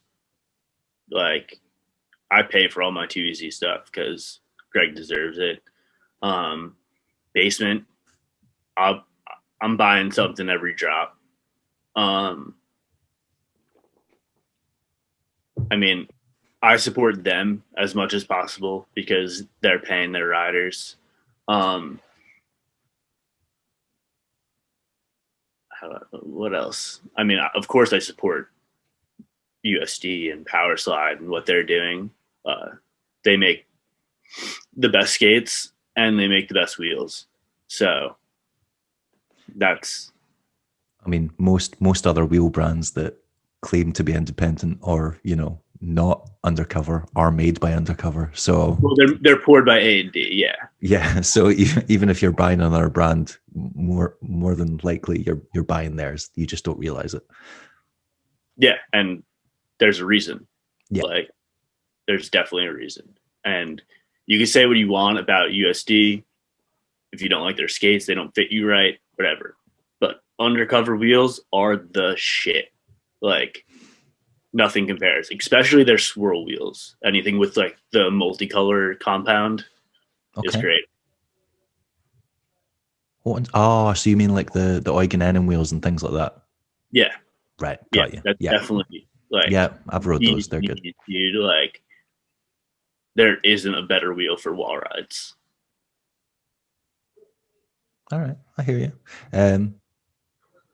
Like, I pay for all my Too Easy stuff because Greg deserves it. Um, Basement, I'll, I'm buying something every drop. Um, I mean, I support them as much as possible because they're paying their riders. Um, what else? I mean, of course, I support USD and Power Slide and what they're doing. They make the best skates and they make the best wheels. So that's, I mean, most other wheel brands that claim to be independent or, you know, not undercover are made by undercover. So well, they're poured by A&D. Yeah. yeah, so even if you're buying another brand, more than likely you're buying theirs. You just don't realize it. Yeah. And there's a reason. Yeah. Like, there's definitely a reason. And you can say what you want about USD. If you don't like their skates, they don't fit you right, whatever. But undercover wheels are the shit. Like, nothing compares, especially their swirl wheels. Anything with like the multicolor compound is Okay. great. Oh, so you mean like the Eugen wheels and things like that? Yeah. Right. Yeah. Got you. That's Yeah. definitely like, Yeah. I've rode those. They're good. dude, like, there isn't a better wheel for wall rides. All right. I hear you.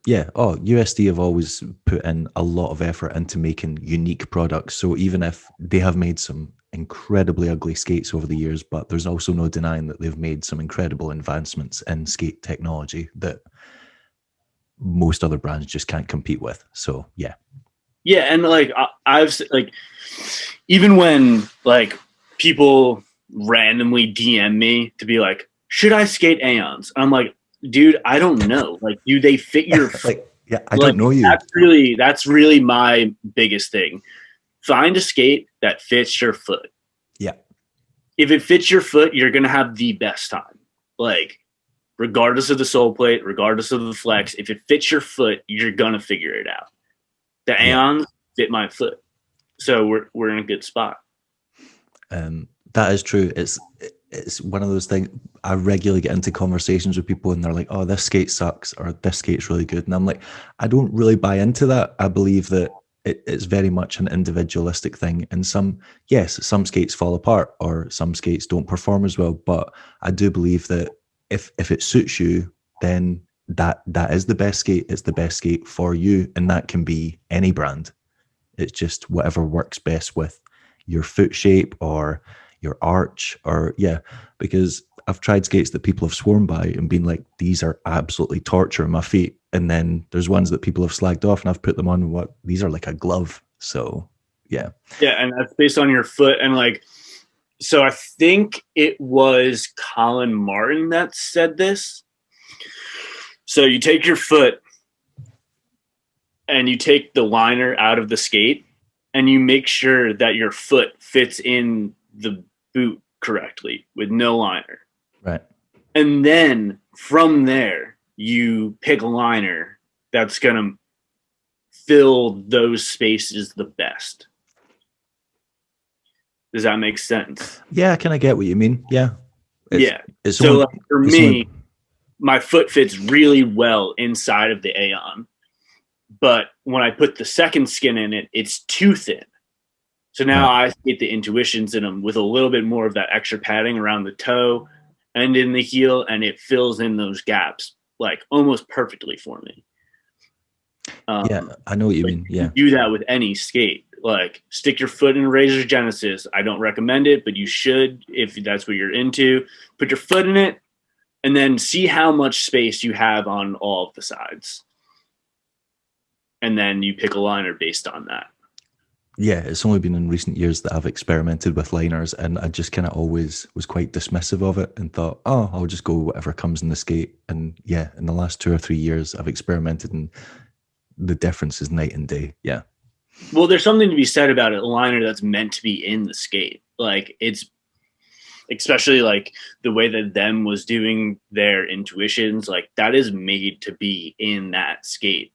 Yeah. Oh, USD have always put in a lot of effort into making unique products. So even if they have made some incredibly ugly skates over the years, but there's also no denying that they've made some incredible advancements in skate technology that most other brands just can't compete with. So yeah. Yeah. And like, I've like, even when like people randomly DM me to be like, should I skate Aeons? I'm like, dude, I don't know. Like, do they fit your Like, yeah, I like, don't know you. that's really my biggest thing. Find a skate that fits your foot. Yeah. If it fits your foot, you're gonna have the best time. Like, regardless of the sole plate, regardless of the flex, if it fits your foot, you're gonna figure it out. The Yeah. Aeons fit my foot, so we're in a good spot. That is true. It's one of those things. I regularly get into conversations with people and they're like, oh, this skate sucks or this skate's really good. And I'm like, I don't really buy into that. I believe that it's very much an individualistic thing. And some skates fall apart or some skates don't perform as well. But I do believe that if it suits you, then that is the best skate. It's the best skate for you. And that can be any brand. It's just whatever works best with your foot shape or your arch or because I've tried skates that people have sworn by and been like, these are absolutely torture on my feet. And then there's ones that people have slagged off and I've put them on these are like a glove. So yeah. Yeah, and that's based on your foot. And like, so I think it was Colin Martin that said this. So you take your foot and you take the liner out of the skate and you make sure that your foot fits in the boot correctly with no liner. Right. And then from there, you pick a liner that's going to fill those spaces the best. Does that make sense? Yeah, I kind of get what you mean. Yeah. It's so like for me, my foot fits really well inside of the Aeon. But when I put the second skin in it, it's too thin. So now I get the intuitions in them with a little bit more of that extra padding around the toe and in the heel, and it fills in those gaps like almost perfectly for me. Yeah, I know what you mean. Yeah. You do that with any skate. Like, stick your foot in a Razor Genesis. I don't recommend it, but you should if that's what you're into. Put your foot in it and then see how much space you have on all of the sides. And then you pick a liner based on that. Yeah, it's only been in recent years that I've experimented with liners, and I just kind of always was quite dismissive of it and thought, oh, I'll just go whatever comes in the skate. And yeah, in the last 2 or 3 years, I've experimented, and the difference is night and day. Yeah. Well, there's something to be said about a liner that's meant to be in the skate. Like, it's especially like the way that them was doing their intuitions, like that is made to be in that skate.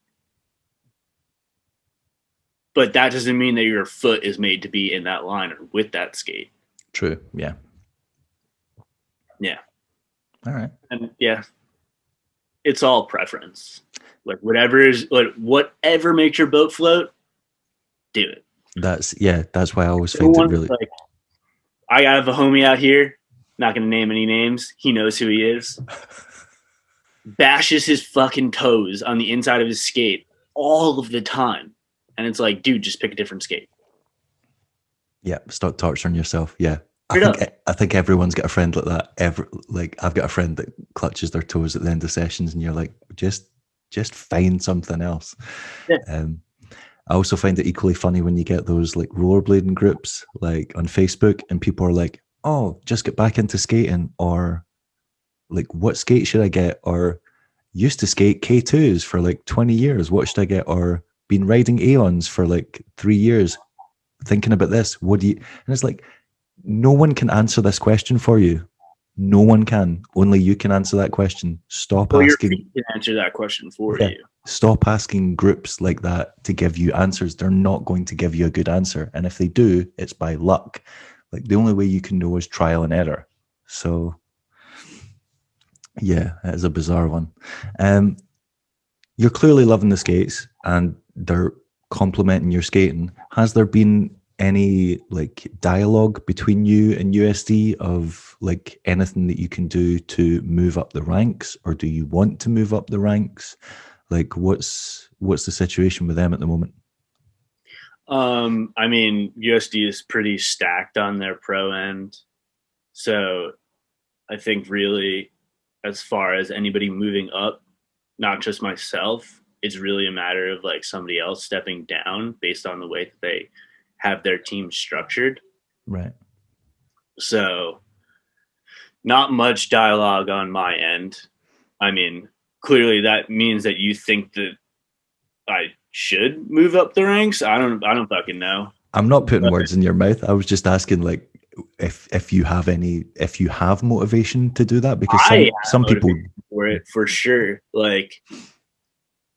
But that doesn't mean that your foot is made to be in that liner with that skate. True. Yeah. Yeah. All right. And yeah, it's all preference. Like whatever makes your boat float, do it. That's why I always find it really. Like, I have a homie out here, not going to name any names. He knows who he is. Bashes his fucking toes on the inside of his skate all of the time. And it's like, dude, just pick a different skate. Yeah, stop torturing yourself. Yeah. Straight up. I think everyone's got a friend like that. Like I've got a friend that clutches their toes at the end of sessions, and you're like, just find something else. Yeah. I also find it equally funny when you get those like rollerblading groups like on Facebook, and people are like, "Oh, just get back into skating," or like, "What skate should I get?" Or used to skate K2s for like 20 years. What should I get? Or been riding Aeons for like 3 years. Thinking about this. What do you? And it's like, no one can answer this question for you. No one can. Only you can answer that question. Stop Well, your asking. feet can answer that question for Yeah. you. Stop asking groups like that to give you answers. They're not going to give you a good answer. And if they do, it's by luck. Like the only way you can know is trial and error. So yeah, it is a bizarre one. You're clearly loving the skates and they're complimenting your skating. Has there been any like dialogue between you and USD of like anything that you can do to move up the ranks, or do you want to move up the ranks? Like what's the situation with them at the moment? I mean, USD is pretty stacked on their pro end. So I think really, as far as anybody moving up, not just myself, it's really a matter of like somebody else stepping down based on the way that they have their team structured. Right. So not much dialogue on my end. I mean, clearly that means that you think that I should move up the ranks. I don't fucking know. I'm not putting But words in your mouth. I was just asking like if you have motivation to do that, because I some have people. motivation for it for sure. Like,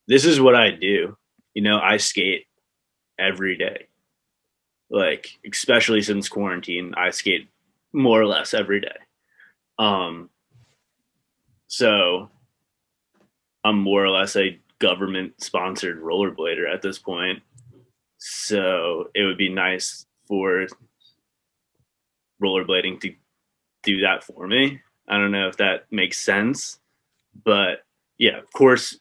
this is what I do. I skate every day. Like, especially since quarantine, I skate more or less every day. Um, so I'm more or less a government sponsored rollerblader at this point. So it would be nice for rollerblading to do that for me. I don't know if that makes sense, but yeah, of course,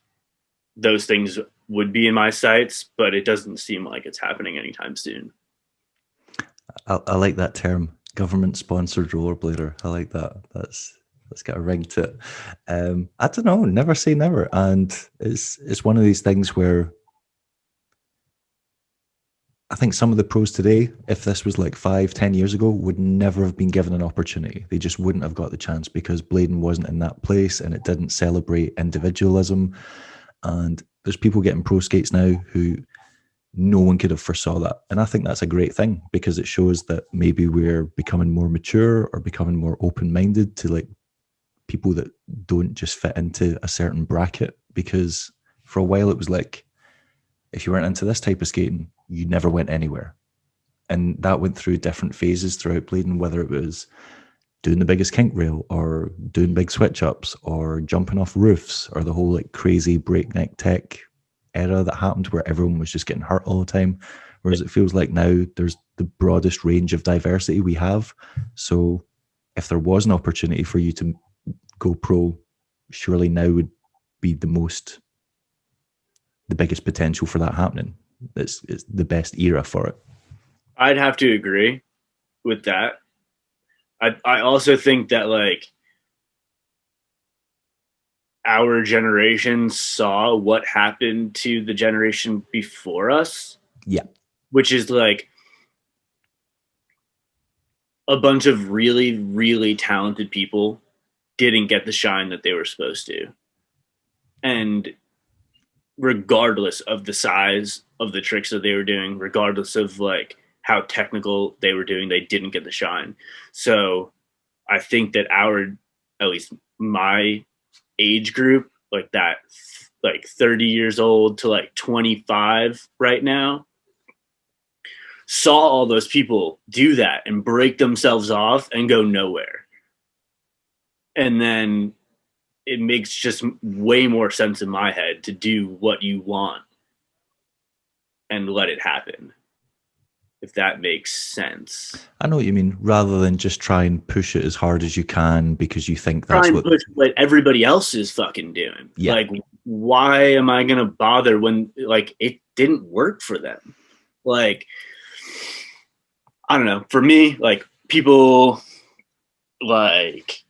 those things would be in my sights, but it doesn't seem like it's happening anytime soon. I like that term, government sponsored rollerblader. I like that. That's got a ring to it. I don't know. Never say never, and it's one of these things where I think some of the pros today, if this was like 5, 10 years ago, would never have been given an opportunity. They just wouldn't have got the chance because blading wasn't in that place and it didn't celebrate individualism. And there's people getting pro skates now who no one could have foresaw that. And I think that's a great thing because it shows that maybe we're becoming more mature or becoming more open-minded to like people that don't just fit into a certain bracket. Because for a while it was like, if you weren't into this type of skating, you never went anywhere. And that went through different phases throughout blading, whether it was doing the biggest kink rail or doing big switch ups or jumping off roofs or the whole like crazy breakneck tech era that happened where everyone was just getting hurt all the time. Whereas it feels like now there's the broadest range of diversity we have. So if there was an opportunity for you to go pro, surely now would be the biggest potential for that happening. It's the best era for it. I'd have to agree with that. I also think that like our generation saw what happened to the generation before us. Yeah. Which is like a bunch of really, really talented people didn't get the shine that they were supposed to. And regardless of the size of the tricks that they were doing, regardless of like how technical they were doing, they didn't get the shine. So I think that at least my age group, like that, like 30 years old to like 25 right now, saw all those people do that and break themselves off and go nowhere. And then it makes just way more sense in my head to do what you want and let it happen, if that makes sense. I know what you mean. Rather than just try and push it as hard as you can because you think Try that's and what. push what everybody else is fucking doing. Yeah. Like, why am I gonna bother when like it didn't work for them? Like, I don't know. For me, like people like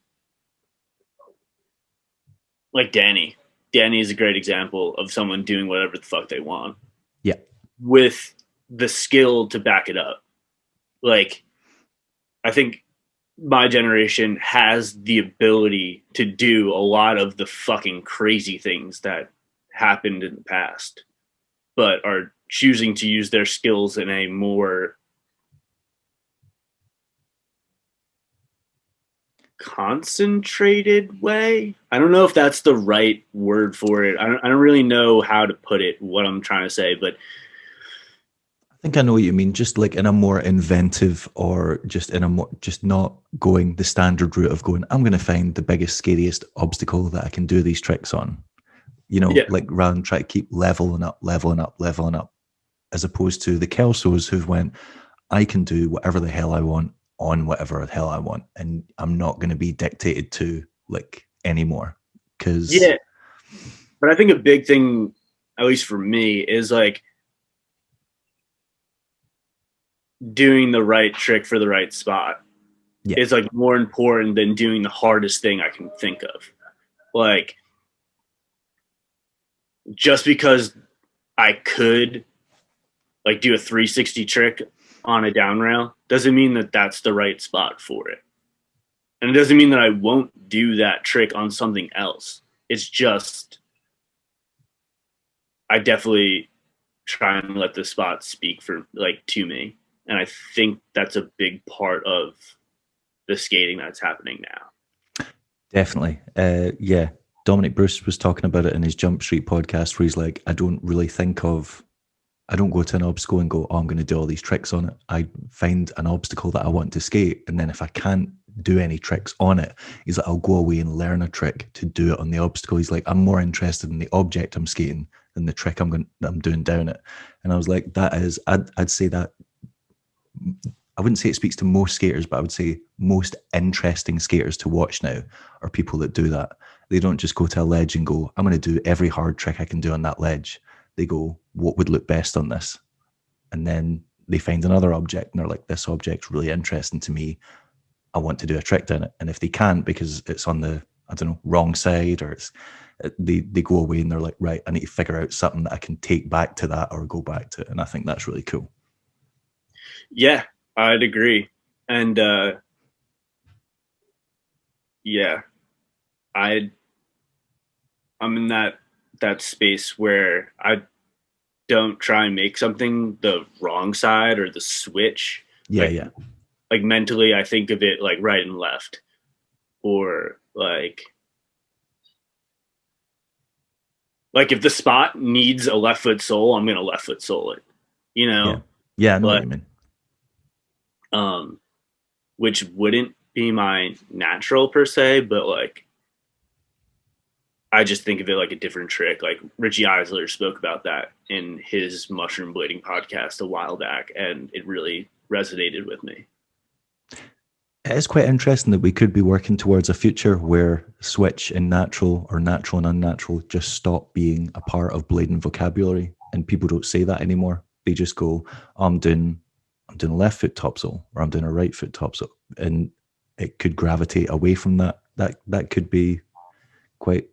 Danny. Danny is a great example of someone doing whatever the fuck they want. Yeah. With the skill to back it up. Like, I think my generation has the ability to do a lot of the fucking crazy things that happened in the past, but are choosing to use their skills in a more concentrated way. I don't know if that's the right word for it. I don't really know how to put it, what I'm trying to say, but I think I know what you mean. Just like in a more inventive, or just in a more, just not going the standard route of going, I'm going to find the biggest, scariest obstacle that I can do these tricks on. You know, yeah. like rather than try to keep leveling up, leveling up, leveling up, as opposed to the Kelsos who've went, I can do whatever the hell I want on whatever the hell I want, and I'm not going to be dictated to like anymore. Because Yeah. But I think a big thing, at least for me, is like doing the right trick for the right spot. yeah, Is like more important than doing the hardest thing I can think of. Like, just because I could like do a 360 trick on a down rail doesn't mean that that's the right spot for it. And it doesn't mean that I won't do that trick on something else. It's just, I definitely try and let the spot speak for like to me. And I think that's a big part of the skating that's happening now. definitely. Yeah, Dominic Bruce was talking about it in his Jump Street podcast, where he's like, I don't go to an obstacle and go, oh, I'm going to do all these tricks on it. I find an obstacle that I want to skate, and then if I can't do any tricks on it, he's like, I'll go away and learn a trick to do it on the obstacle. He's like, I'm more interested in the object I'm skating than the trick I'm doing down it. And I was like, I'd say that, I wouldn't say it speaks to most skaters, but I would say most interesting skaters to watch now are people that do that. They don't just go to a ledge and go, I'm going to do every hard trick I can do on that ledge. They go, what would look best on this? And then they find another object and they're like, this object's really interesting to me. I want to do a trick down it. And if they can't because it's on the, I don't know, wrong side, or it's, they go away and they're like, right, I need to figure out something that I can take back to that or go back to. And I think that's really cool. Yeah, I'd agree. And yeah, I'm in that space where I don't try and make something the wrong side or the switch. Yeah, like, yeah. Like mentally, I think of it like right and left, or like if the spot needs a left foot sole, I'm gonna left foot sole it. You know, Yeah, yeah, I know what you mean. Which wouldn't be my natural per se, but like I just think of it like a different trick. Like Richie Eisler spoke about that in his mushroom blading podcast a while back, and it really resonated with me. It is quite interesting that we could be working towards a future where switch and natural, or natural and unnatural, just stop being a part of blading vocabulary, and people don't say that anymore. They just go, oh, I'm doing a left foot topsail, or I'm doing a right foot topsail, and it could gravitate away from that. That could be quite.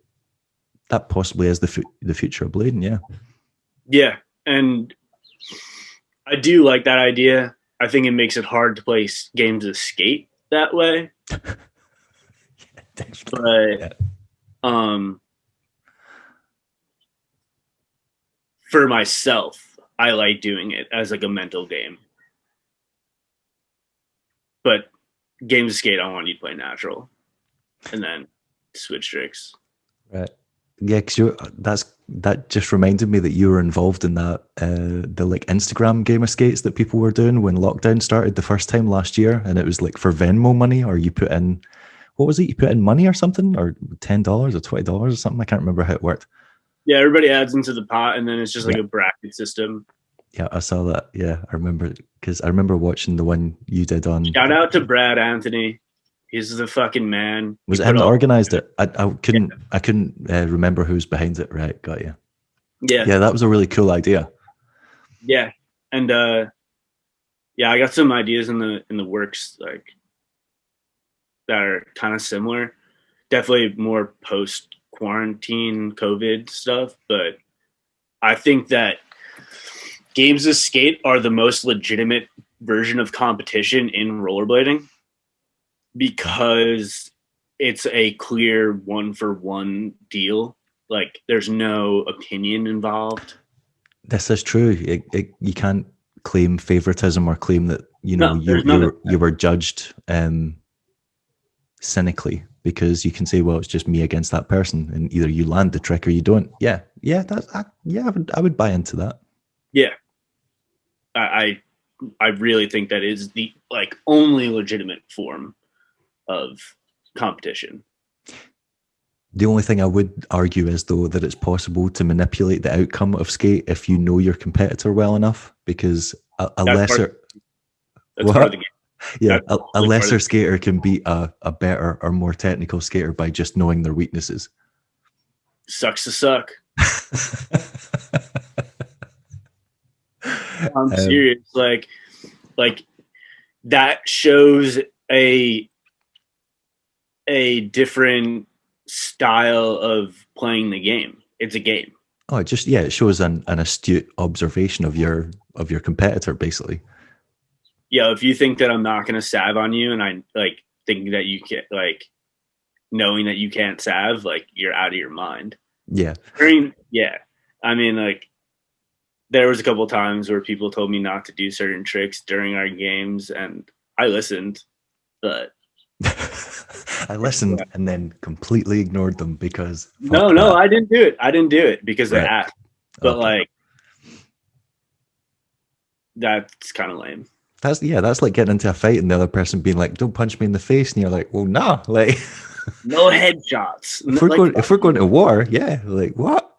That possibly is the future of blading. Yeah. Yeah, and I do like that idea. I think it makes it hard to play games of skate that way. But yeah. For myself, I like doing it as like a mental game. But games of skate, I want you to play natural, and then switch tricks. Right. Yeah, because that just reminded me that you were involved in that the like Instagram game of skates that people were doing when lockdown started the first time last year, and it was like for Venmo money, or you put in, what was it? You put in money or something, or $10 or $20 or something. I can't remember how it worked. Yeah, everybody adds into the pot, and then it's just like Yeah. a bracket system. Yeah, I saw that. Yeah, I remember, because I remember watching the one you did on. Shout out to Brad Anthony. He's the fucking man. He Was it put him that all. organized it? I couldn't remember who was behind it. Right, got you. Yeah, Yeah, that was a really cool idea. yeah, and yeah, I got some ideas in the works like that are kind of similar. Definitely more post quarantine COVID stuff, but I think that games of skate are the most legitimate version of competition in rollerblading because it's a clear one for one deal. Like there's no opinion involved. This is true. You can't claim favoritism or claim that No, you there's none of you were judged cynically, because you can say, well, it's just me against that person, and either you land the trick or you don't. I would buy into that. yeah. I I really think that is the like only legitimate form of competition. The only thing I would argue is, though, that it's possible to manipulate the outcome of skate if you know your competitor well enough, because a That's part. lesser That's part of the what game. yeah, That's a totally part of lesser skater can beat a better or more technical skater by just knowing their weaknesses. the sucks to suck. I'm um, serious. Like that shows a a different style of playing the game. It's a game. oh, it shows an astute observation of your competitor, basically. Yeah, if you think that I'm not gonna salve on you, and I like thinking that you can't, like knowing that you can't salve, like you're out of your mind. Yeah. Yeah, I mean, like there was a couple of times where people told me not to do certain tricks during our games, and I listened, but I listened and then completely ignored them because no, fuck no, that. I didn't do it. I didn't do it because they Right. asked. But Okay. like that's kind of lame. That's like getting into a fight and the other person being like, "Don't punch me in the face," and you're like, "Well, nah." Like, No headshots. if we're Like going if we're going to war, yeah, like what?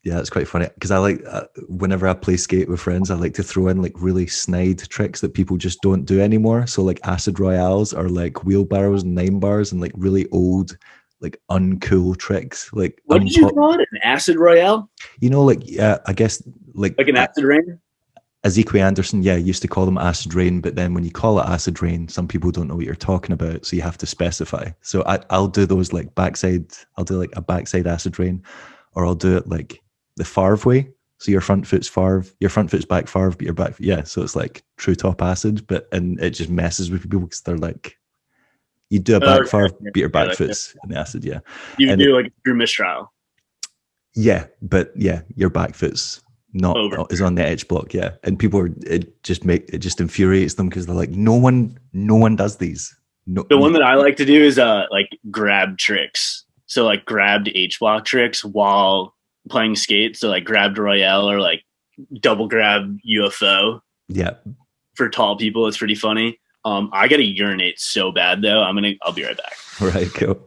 Yeah, it's quite funny because I like whenever I play skate with friends, I like to throw in like really snide tricks that people just don't do anymore. So like acid royales or like wheelbarrows and 9 bars and like really old, like uncool tricks, like what did you call it? An acid royale? like I guess like Like an acid rain? Ezekiel Anderson, yeah, used to call them acid rain, but then when you call it acid rain, some people don't know what you're talking about, so you have to specify. So I'll do those like backside. I'll do like a backside acid rain, or I'll do it like the farv way. So your front foot's farv, your front foot's back farv, but your back, yeah. So it's like true top acid, but and it just messes with people because they're like, you do a back Okay, farv, yeah, but your yeah, back like foot's in the acid, yeah, you and do like a true mistrial yeah, but yeah, your back foot's not over. is on the edge block, yeah. And people are it just infuriates them because they're like, no one does these. No, The one that I like to do is like grab tricks. So like grabbed H block tricks while playing skate. So like grabbed royale or like double grab UFO yeah. for tall people. It's pretty funny. I gotta urinate so bad though. I'll be right back. Right, cool.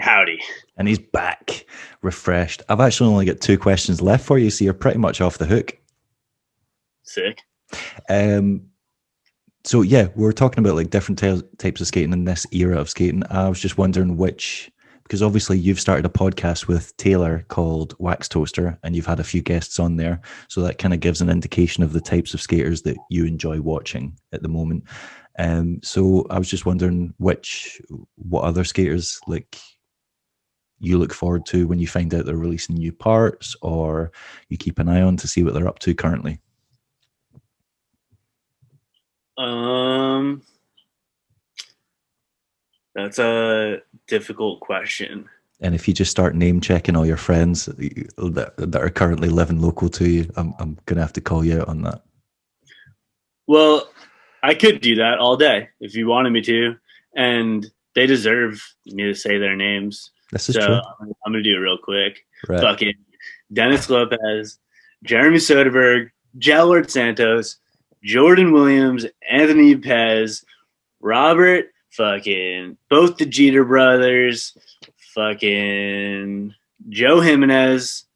Howdy. And he's back, refreshed. I've actually only got 2 questions left for you, so you're pretty much off the hook. Sick. So yeah, we're talking about like different types of skating in this era of skating. I was just wondering because obviously you've started a podcast with Taylor called Wax Toaster, and you've had a few guests on there, so that kind of gives an indication of the types of skaters that you enjoy watching at the moment. So I was just wondering what other skaters like you look forward to when you find out they're releasing new parts, or you keep an eye on to see what they're up to currently. That's a difficult question. And if you just start name checking all your friends that are currently living local to you, I'm gonna have to call you out on that. Well, I could do that all day if you wanted me to, and they deserve me to say their names. This is true. I'm gonna do it real quick. Right. Fucking Dennis Lopez, Jeremy Soderberg, Jalord Santos, Jordan Williams, Anthony Pez, Robert, fucking both the Jeter brothers, fucking Joe Jimenez,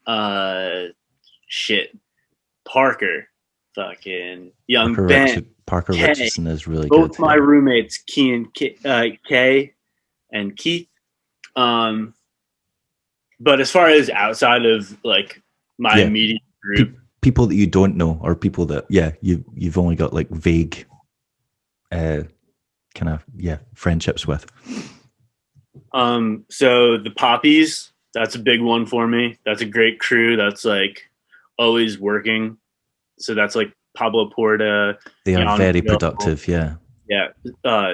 Parker, fucking young Ben. Parker Kay, Richardson is really both good. My roommates, Kay and Keith. But as far as outside of like my immediate group, people that you don't know, or people that you've only got like vague friendships with. So the Poppies, that's a big one for me. That's a great crew that's like always working. So that's like Pablo Porta. They are very productive, yeah. Yeah.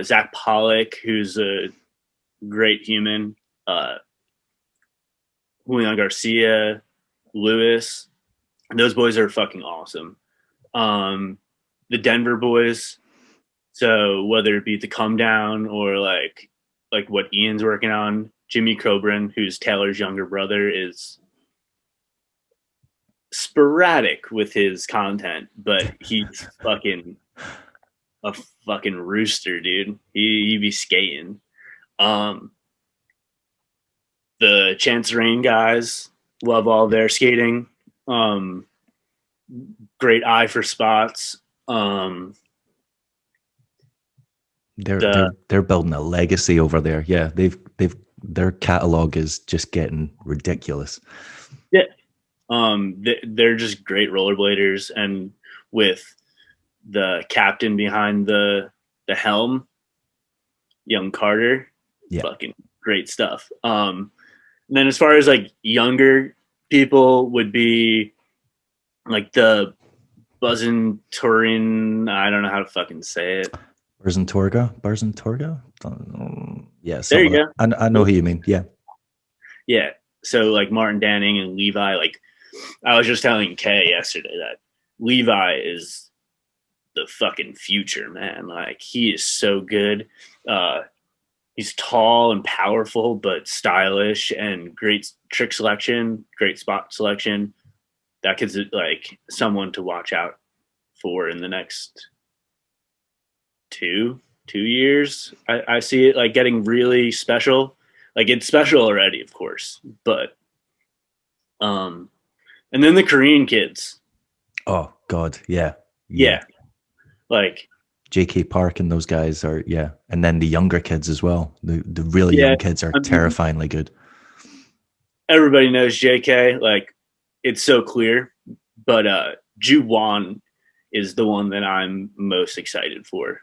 Zach Pollock, who's a great human. Julian Garcia, Lewis. Those boys are fucking awesome. The Denver boys. So whether it be the Come Down or like what Ian's working on, Jimmy Coburn, who's Taylor's younger brother, is sporadic with his content, but he's fucking a fucking rooster, dude. He be skating. The Chance Rain guys, love all their skating. Great eye for spots. They're building a legacy over there. Yeah, their catalog is just getting ridiculous. Yeah. They're just great rollerbladers, and with the captain behind the helm, young Carter, fucking great stuff. And then as far as like younger people would be like the Buzzin Turin, I don't know how to fucking say it. Barzentorga? Yeah, there you go. I know who you mean. Yeah. Yeah. So like Martin Danning and Levi, like I was just telling Kay yesterday that Levi is the fucking future, man. Like he is so good. He's tall and powerful, but stylish and great trick selection, great spot selection. That kid's like someone to watch out for in the next two years. I see it like getting really special. Like it's special already, of course, but and then the Korean kids. Oh God, yeah. Like JK Park and those guys are, and then the younger kids as well. The really young kids are terrifyingly good. Everybody knows JK, like it's so clear, but Ju Wan is the one that I'm most excited for.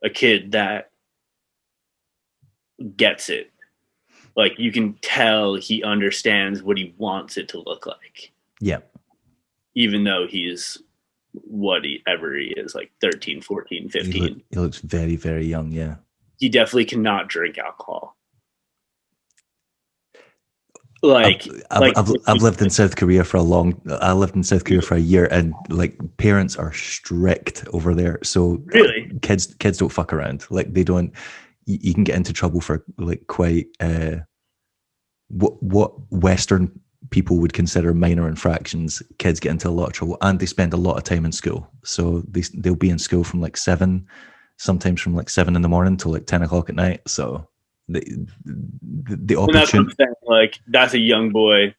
A kid that gets it. Like you can tell he understands what he wants it to look like. Yeah. Even though he's whatever he is, like 13, 14, 15. He looks very, very young, yeah. He definitely cannot drink alcohol. Like I've lived in South Korea for a year, and like parents are strict over there. So really, kids don't fuck around. Like they don't. You can get into trouble for like quite what Western people would consider minor infractions. Kids get into a lot of trouble, and they spend a lot of time in school. So they'll be in school from like 7, sometimes from like 7 in the morning till like 10 o'clock at night. So the And that's what I'm opportunity. saying. Like, that's a young boy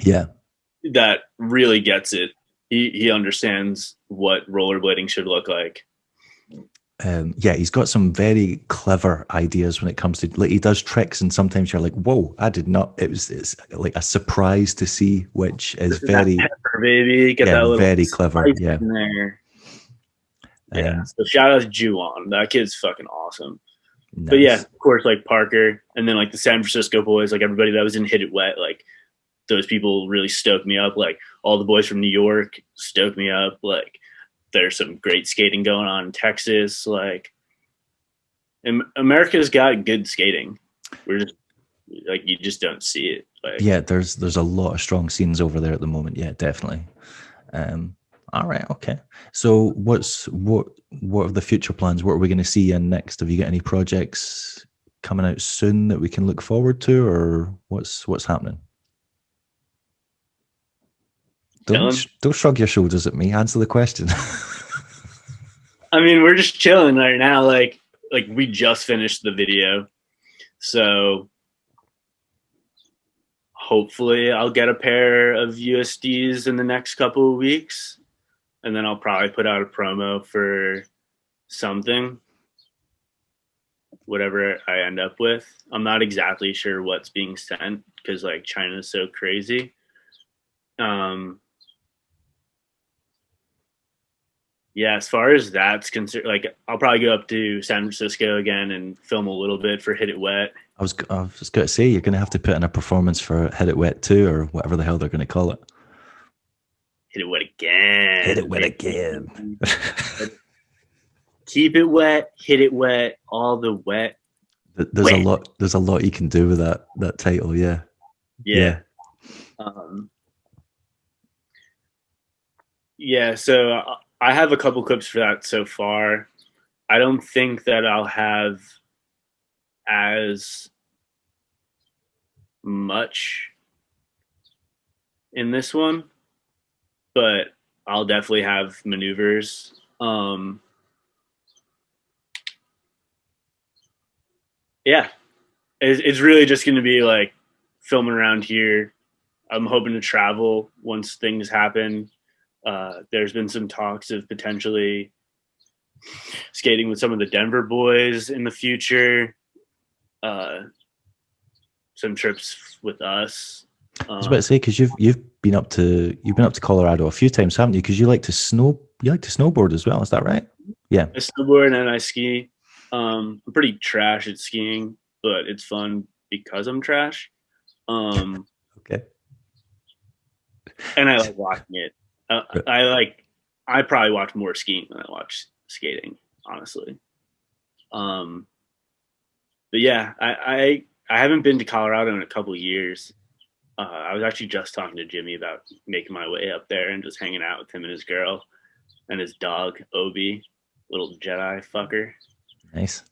Yeah. that really gets it. He understands what rollerblading should look like. Yeah, he's got some very clever ideas when it comes to, like, he does tricks, and sometimes you're like, "Whoa, I did not." It's like a surprise to see, which is That very, pepper, baby. Get yeah, that little very clever. spice Yeah. in there. Yeah. So shout out to Juwan. That kid's fucking awesome. But yeah, Nice. of course, like Parker, and then like the San Francisco boys, like everybody that was in Hit It Wet, like those people really stoked me up. Like all the boys from New York stoked me up. Like there's some great skating going on in Texas. Like, and America's got good skating. We're just like, you just don't see it. Like, Yeah, there's a lot of strong scenes over there at the moment. Yeah, definitely. All right, okay. So what are the future plans? What are we going to see in next? Have you got any projects coming out soon that we can look forward to, or what's happening? chilling. Don't shrug your shoulders at me. Answer the question. I mean, we're just chilling right now. Like we just finished the video, so hopefully I'll get a pair of USDs in the next couple of weeks, and then I'll probably put out a promo for something, whatever I end up with. I'm not exactly sure what's being sent because like China's so crazy. Yeah, as far as that's concerned, like I'll probably go up to San Francisco again and film a little bit for Hit It Wet. I was just going to say, you're going to have to put in a performance for Hit It Wet 2, or whatever the hell they're going to call it. Hit it wet again. Hit it wet again. Keep it wet, hit it wet, all the wet. There's a lot. There's a lot you can do with that title. Yeah. Yeah. Yeah. So I have a couple clips for that so far. I don't think that I'll have as much in this one, but I'll definitely have maneuvers. Yeah, it's really just going to be like filming around here. I'm hoping to travel once things happen. There's been some talks of potentially skating with some of the Denver boys in the future. Some trips with us. I was about to say, because you've been up to Colorado a few times, haven't you? Because you like to snowboard as well. Is that right? Yeah. I snowboard and I ski. I'm pretty trash at skiing, but it's fun because I'm trash. Okay. And I like watching it. I probably watch more skiing than I watch skating, honestly. But yeah, I haven't been to Colorado in a couple of years. I was actually just talking to Jimmy about making my way up there and just hanging out with him and his girl and his dog, Obi, little Jedi fucker. Nice.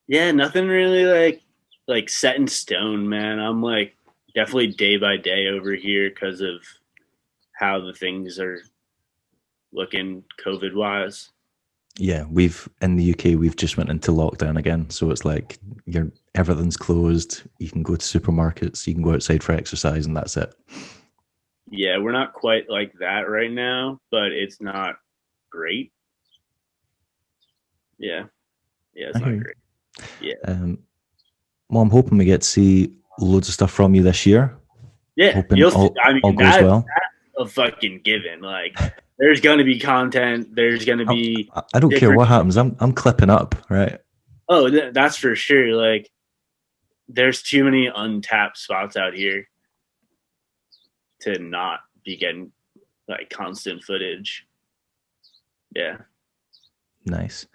Yeah, nothing really like set in stone, man. I'm like definitely day by day over here because of how the things are looking COVID wise. Yeah, in the UK we've just went into lockdown again, so it's like everything's closed. You can go to supermarkets, you can go outside for exercise, and that's it. Yeah, we're not quite like that right now, but it's not great. Yeah, it's not great. Yeah. Well, I'm hoping we get to see loads of stuff from you this year. Yeah, hoping all goes well. That's a fucking given. Like, there's gonna be content. There's gonna be. I don't care what happens. I'm clipping up, right? Oh, that's for sure. Like, there's too many untapped spots out here to not be getting like constant footage. Yeah. Nice.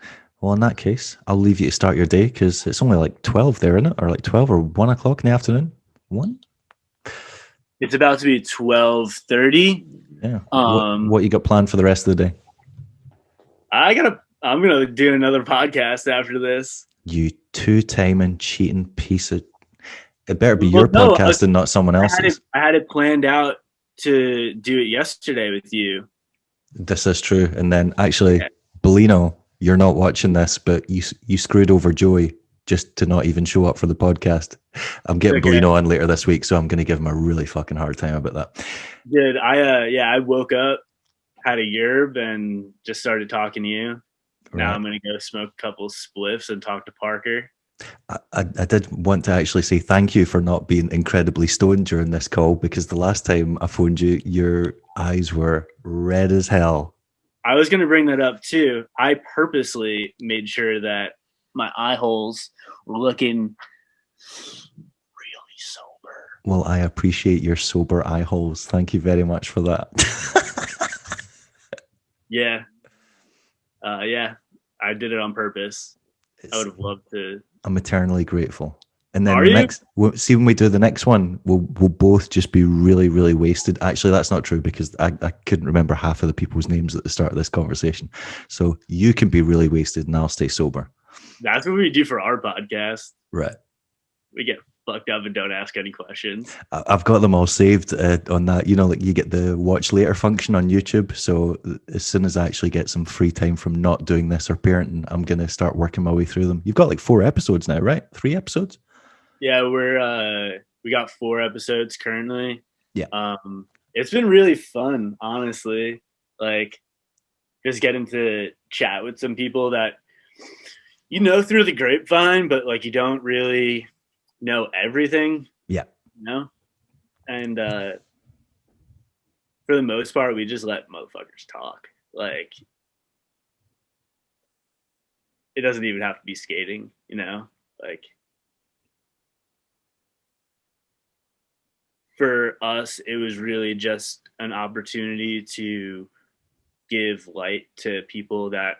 Well, in that case, I'll leave you to start your day because it's only like 12 there, isn't it? Or like 12 or 1 o'clock in the afternoon. 1? It's about to be 12:30. Yeah. What you got planned for the rest of the day? I'm gonna do another podcast after this. You two-timing cheating piece of. It better be your podcast and not someone else's. I had it planned out to do it yesterday with you. This is true. And then actually, Bellino you're not watching this, but you screwed over Joey just to not even show up for the podcast. I'm getting Okay. Blino on later this week, so I'm going to give him a really fucking hard time about that. Did I? Yeah, I woke up, had a yerb, and just started talking to you. Now Right. I'm gonna go smoke a couple spliffs and talk to Parker. I did want to actually say thank you for not being incredibly stoned during this call, because the last time I phoned you, your eyes were red as hell. I was gonna bring that up too. I purposely made sure that my eye holes were looking really sober. Well, I appreciate your sober eye holes. Thank you very much for that. Yeah, yeah, I did it on purpose. I would have loved to. I'm eternally grateful. And then Are the you? next, see, when we do the next one, we'll both just be really, really wasted. Actually, that's not true, because I couldn't remember half of the people's names at the start of this conversation. So you can be really wasted and I'll stay sober. That's what we do for our podcast. Right. We get fucked up and don't ask any questions. I've got them all saved on that. You know, like you get the watch later function on YouTube. So as soon as I actually get some free time from not doing this or parenting, I'm going to start working my way through them. You've got like 4 episodes now, right? 3 episodes? Yeah, we got 4 episodes currently. Yeah. It's been really fun, honestly. Like, just getting to chat with some people that you know through the grapevine, but like you don't really know everything. Yeah. You know? And for the most part, we just let motherfuckers talk. Like, it doesn't even have to be skating, you know? Like, for us, it was really just an opportunity to give light to people that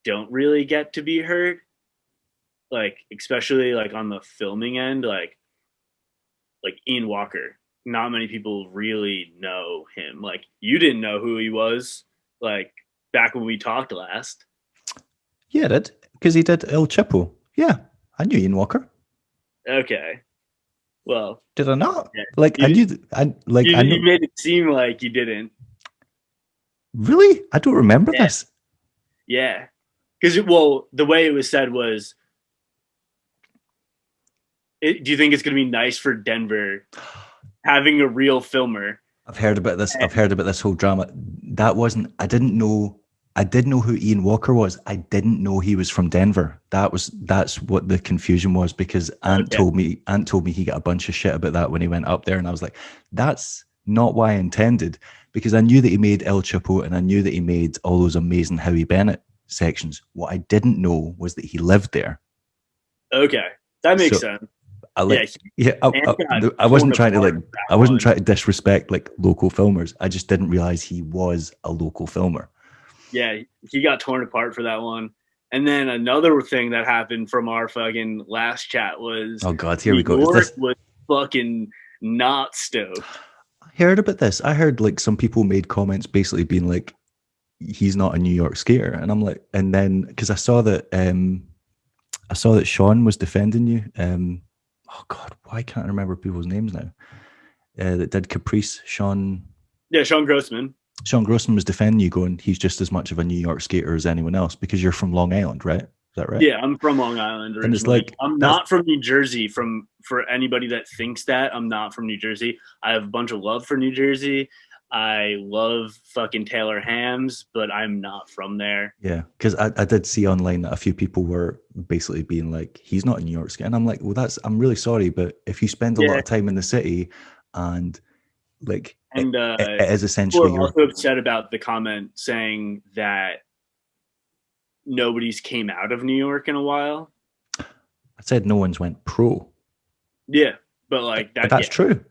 don't really get to be heard. Like, especially like on the filming end, like Ian Walker. Not many people really know him. Like, you didn't know who he was, like, back when we talked last. Yeah, I did. Because he did El Chipo. Yeah. I knew Ian Walker. Okay. Well, Did I not? yeah. Like I knew, I You know. made it seem like you didn't. Really, I don't remember Yeah. this. Yeah. Because, well, the way it was said was, do you think it's going to be nice for Denver having a real filmer? I've heard about this. I've heard about this whole drama. That wasn't. I didn't know. I did know who Ian Walker was. I didn't know he was from Denver. That's what the confusion was, because Ant told me he got a bunch of shit about that when he went up there, and I was like, that's not what I intended, because I knew that he made El Chapo and I knew that he made all those amazing Howie Bennett sections. What I didn't know was that he lived there. Okay, that makes So sense. I like, Yeah, I wasn't trying to I wasn't one. trying to disrespect like local filmers. I just didn't realize he was a local filmer. Yeah, he got torn apart for that one. And then another thing that happened from our fucking last chat was, Oh God, here New we go. York was fucking not stoked. I heard about this. I heard like some people made comments basically being like, he's not a New York skater. And I'm like, and then because I saw that Sean was defending you. Oh God, why can't I remember people's names now? That did Caprice, Sean. Yeah, Sean Grossman. Sean Grossman was defending you, going, he's just as much of a New York skater as anyone else, because you're from Long Island, right? Is that right? Yeah, I'm from Long Island originally. And it's like, I'm not from New Jersey. For anybody that thinks that, I'm not from New Jersey. I have a bunch of love for New Jersey. I love fucking Taylor Hams, but I'm not from there. Yeah, because I did see online that a few people were basically being like, he's not a New York skater. And I'm like, well, I'm really sorry, but if you spend a lot of time in the city and like, and it is essentially people are also upset about the comment saying that nobody's came out of New York in a while. I said no one's went pro. Yeah, but like that. But that's true.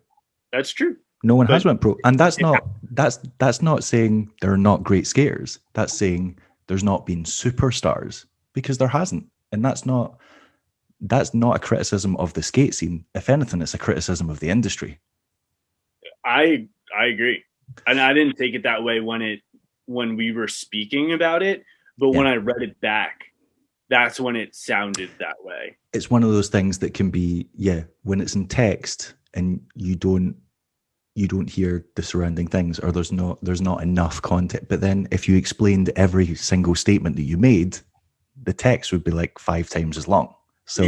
That's true. No one has went pro, and that's not saying they're not great skaters. That's saying there's not been superstars, because there hasn't, and that's not a criticism of the skate scene. If anything, it's a criticism of the industry. I agree, and I didn't take it that way when we were speaking about it, but when I read it back, that's when it sounded that way. It's one of those things that can be, when it's in text and you you don't hear the surrounding things, or there's not enough content. But then if you explained every single statement that you made, the text would be like 5 times as long. Yeah. So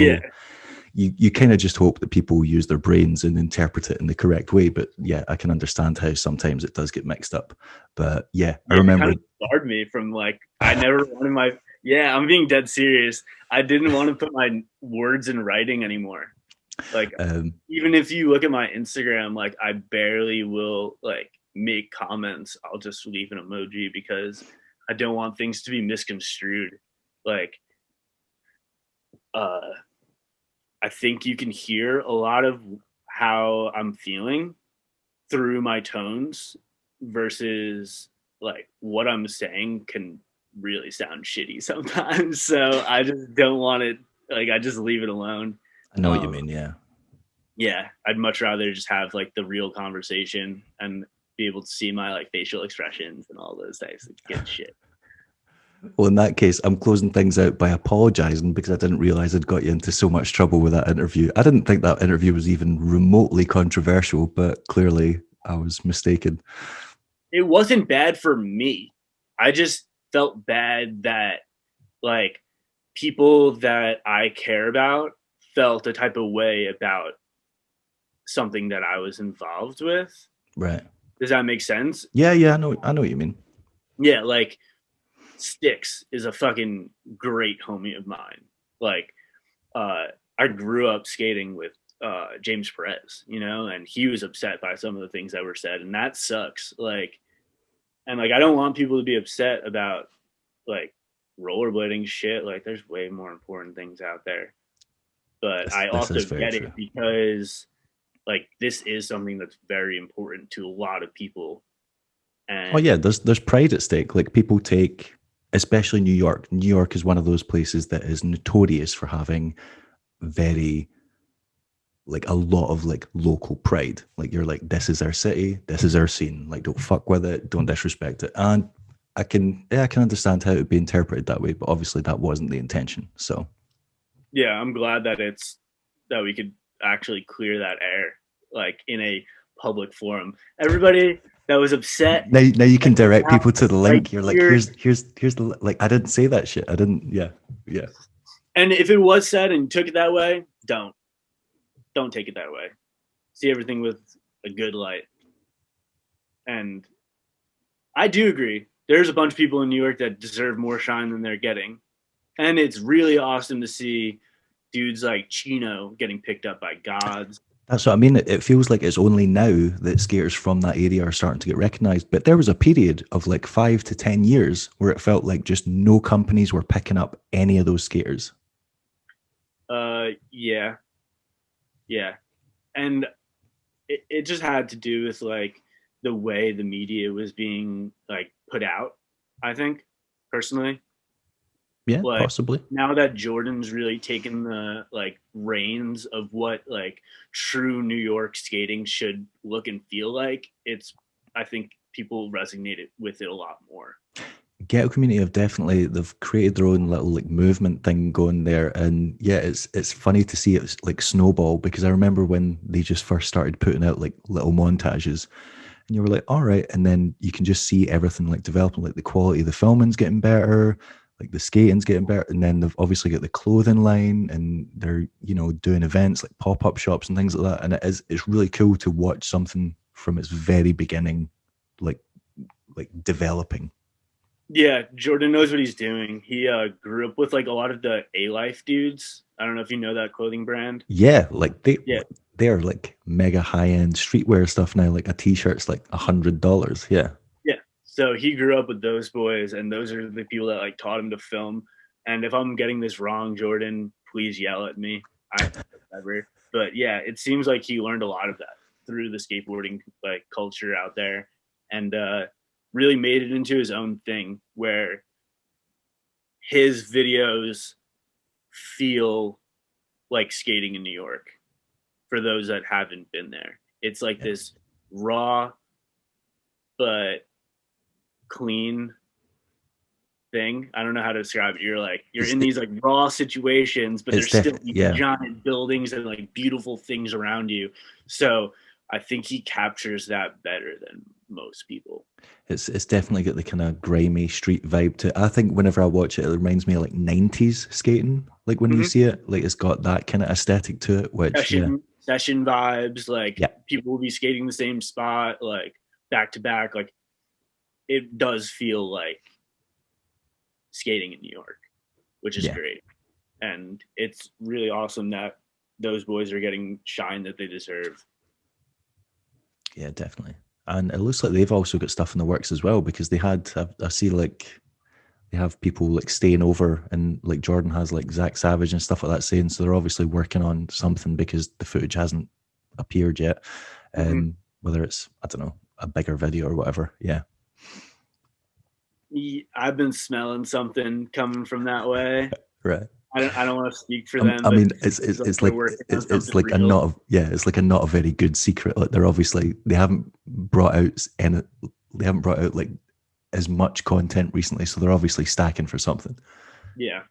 you kind of just hope that people use their brains and interpret it in the correct way. But yeah, I can understand how sometimes it does get mixed up. But yeah, I Yeah, it kind remember. of scarred me from like I never wanted my yeah, I'm being dead serious. I didn't want to put my words in writing anymore. Like um, even if you look at my Instagram, like I barely will like make comments. I'll just leave an emoji because I don't want things to be misconstrued. Like uh I think you can hear a lot of how I'm feeling through my tones versus like what I'm saying can really sound shitty sometimes. So I just don't want it. Like I just leave it alone. I know what you Um, mean. Yeah. yeah, I'd much rather just have like the real conversation and be able to see my like facial expressions and all those types of good shit. Well, in that case, I'm closing things out by apologizing because I didn't realize I'd got you into so much trouble with that interview. I didn't think that interview was even remotely controversial, but clearly I was mistaken. It wasn't bad for me. I just felt bad that like people that I care about felt a type of way about something that I was involved with. Right. Does that make sense? Yeah, yeah, I know what you mean. Yeah, like Styx is a fucking great homie of mine. Like, uh, I grew up skating with James Perez, you know, and he was upset by some of the things that were said, and that sucks. Like, and like I don't want people to be upset about like rollerblading shit. Like, there's way more important things out there. But This I this is also very get true. it because like this is something that's very important to a lot of people. Oh yeah, And there's pride at stake. Like people take, especially New York. New York is one of those places that is notorious for having very like a lot of like local pride. Like you're like, this is our city, this is our scene. Like don't fuck with it, don't disrespect it. And I can understand how it would be interpreted that way, but obviously that wasn't the intention. So yeah, I'm glad that it's that we could actually clear that air like in a public forum. Everybody that was upset now you can direct people to the right link. You're like, here, here's the like I didn't say that shit. I didn't. Yeah, yeah. and if it was said and you took it that way, don't take it that way. See everything with a good light. And I do agree. There's a bunch of people in New York that deserve more shine than they're getting. And it's really awesome to see dudes like Chino getting picked up by gods. That's what I mean. It feels like it's only now that skaters from that area are starting to get recognized. But there was a period of like 5 to 10 years where it felt like just no companies were picking up any of those skaters. Yeah, yeah. And it just had to do with like the way the media was being like put out, I think, personally. Yeah, Like possibly. now that Jordan's really taken the like reins of what like true New York skating should look and feel like, it's I think people resonated with it a lot more. Ghetto community have definitely they've created their own little like movement thing going there, and yeah, it's funny to see it like snowball because I remember when they just first started putting out like little montages, and you were like, all right, and then you can just see everything like developing, like the quality of the filming's getting better, like the skating's getting better, and then they've obviously got the clothing line, and they're doing events like pop up shops and things like that, and it's really cool to watch something from its very beginning, like developing. Yeah, Jordan knows what he's doing. He grew up with like a lot of the A Life dudes. I don't know if you know that clothing brand. Yeah, like Yeah, they're like mega high end streetwear stuff now. Like a t-shirt's like $100. Yeah. yeah. So he grew up with those boys, and those are the people that like taught him to film. And if I'm getting this wrong, Jordan, please yell at me. I whatever. But yeah, it seems like he learned a lot of that through the skateboarding like culture out there, and really made it into his own thing where his videos feel like skating in New York for those that haven't been there. It's like Yeah. this raw but clean thing. I don't know how to describe it. You're It's in these like raw situations, but it's there's still definitely these yeah. giant buildings and like beautiful things around you. So I think he captures that better than most people. It's definitely got the kind of grimy street vibe to it. I think whenever I watch it, it reminds me of like 90s skating. Like when you see it, like it's got that kind of aesthetic to it, which Session vibes, like yeah. people will be skating the same spot, like back to back. Like it does feel like skating in New York, which is great. And it's really awesome that those boys are getting shine that they deserve. Yeah, definitely. And it looks like they've also got stuff in the works as well, because they had, I see like they have people like staying over, and like Jordan has like Zach Savage and stuff like that saying, so they're obviously working on something because the footage hasn't appeared yet. Whether it's, I don't know, a bigger video or whatever. Yeah. I've been smelling something coming from that way. Right. I don't want to speak for them. I mean, it's like it's like real. It's like a not a very good secret. Like they're obviously they haven't brought out like as much content recently, so they're obviously stacking for something. Yeah,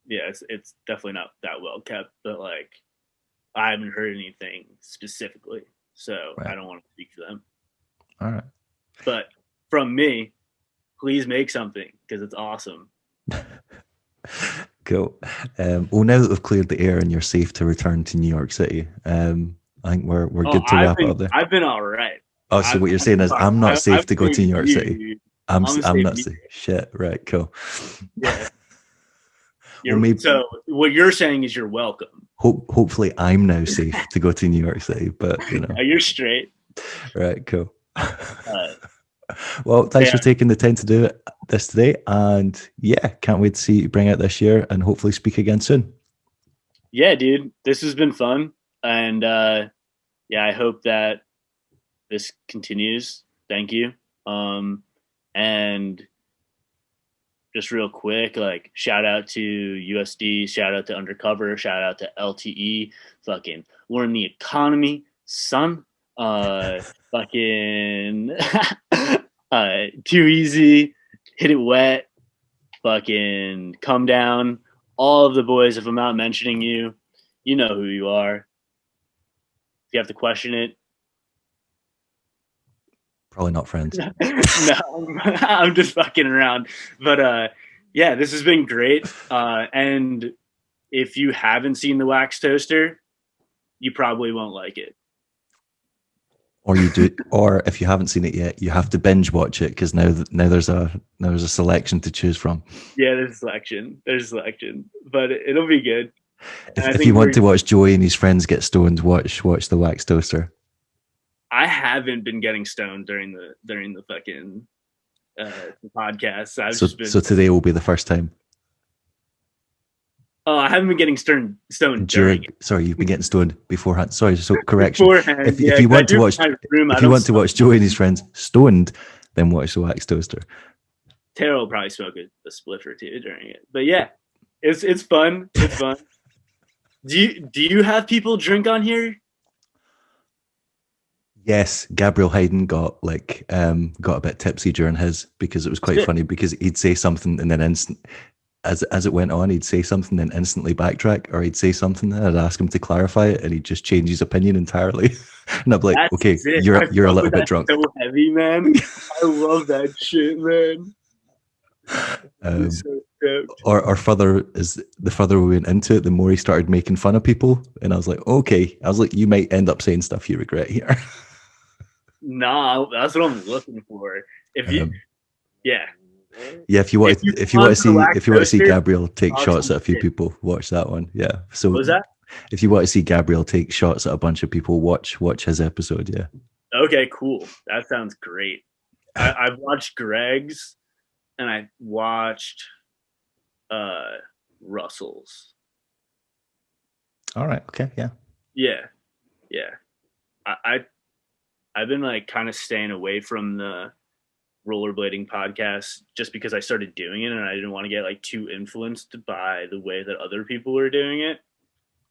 it's definitely not that well kept, but like I haven't heard anything specifically, so I don't want to speak for them. All right, but from me, please make something because it's awesome. Cool. Well, now that we've cleared the air and you're safe to return to New York City, I think we're good to wrap up there. I've been all right. Oh, so what you're saying is I'm not safe to go to New York City. I'm not safe. Shit. Right. Cool. Yeah. So what you're saying is you're welcome. Hopefully, I'm now safe to go to New York City, but you know. You're straight. Right. Cool. Well, thanks for taking the time to do this today, and can't wait to see you bring out this year and hopefully speak again soon. Yeah, dude, this has been fun, and I hope that this continues. Thank you. And just real quick, like shout out to USD, shout out to Undercover, shout out to LTE. Fucking learn the economy, son. Fucking Too Easy, Hit It Wet, fucking Come Down. All of the boys, if I'm not mentioning you, you know who you are. If you have to question it, probably not friends. No, I'm just fucking around. But this has been great. And if you haven't seen The Wax Toaster, you probably won't like it. Or you do, or if you haven't seen it yet, you have to binge watch it because now there's a selection to choose from. Yeah, there's a selection, but it'll be good. If you want to watch Joey and his friends get stoned, watch The Wax Toaster. I haven't been getting stoned during the fucking podcast. So today will be the first time. Oh, I haven't been getting stoned during it. Sorry, you've been getting stoned beforehand. Sorry, so correction. Beforehand, if you want to watch Joey and his friends stoned, then watch The Wax Toaster. Tara will probably smoke a spliff or two during it. But yeah, it's fun. It's fun. Do you have people drink on here? Yes, Gabriel Hayden got a bit tipsy during his, because it was quite funny because he'd say something and then as it went on, he'd say something then instantly backtrack, or he'd say something and I'd ask him to clarify it and he'd just change his opinion entirely. And I'd be like, that's okay, you're a little bit drunk. So heavy, man. I love that shit, man. Or further, the further we went into it, the more he started making fun of people, and I was like, okay, you might end up saying stuff you regret here. Nah, that's what I'm looking for. If you, if you want to see Gabriel take shots at a few people, watch that one. Yeah. So what was that? If you want to see Gabriel take shots at a bunch of people, watch his episode. Yeah. Okay, cool. That sounds great. I've watched Greg's, and I watched Russell's. All right. Okay. Yeah. Yeah. I've been like kind of staying away from the rollerblading podcast just because I started doing it and I didn't want to get like too influenced by the way that other people were doing it.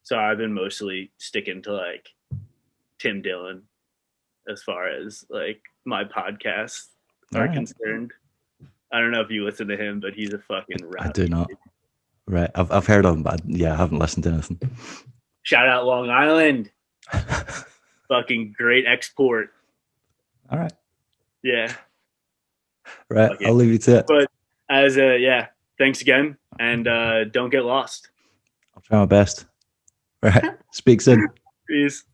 So I've been mostly sticking to like Tim Dillon as far as like my podcasts are concerned. I don't know if you listen to him, but he's a fucking rap. I do not. Dude. Right. I've heard of him, but I haven't listened to anything. Shout out Long Island. fucking great export. All right. Yeah. Right. Fuck I'll it. leave you to it. But yeah, thanks again, and don't get lost. I'll try my best. Right. Speak soon. Peace.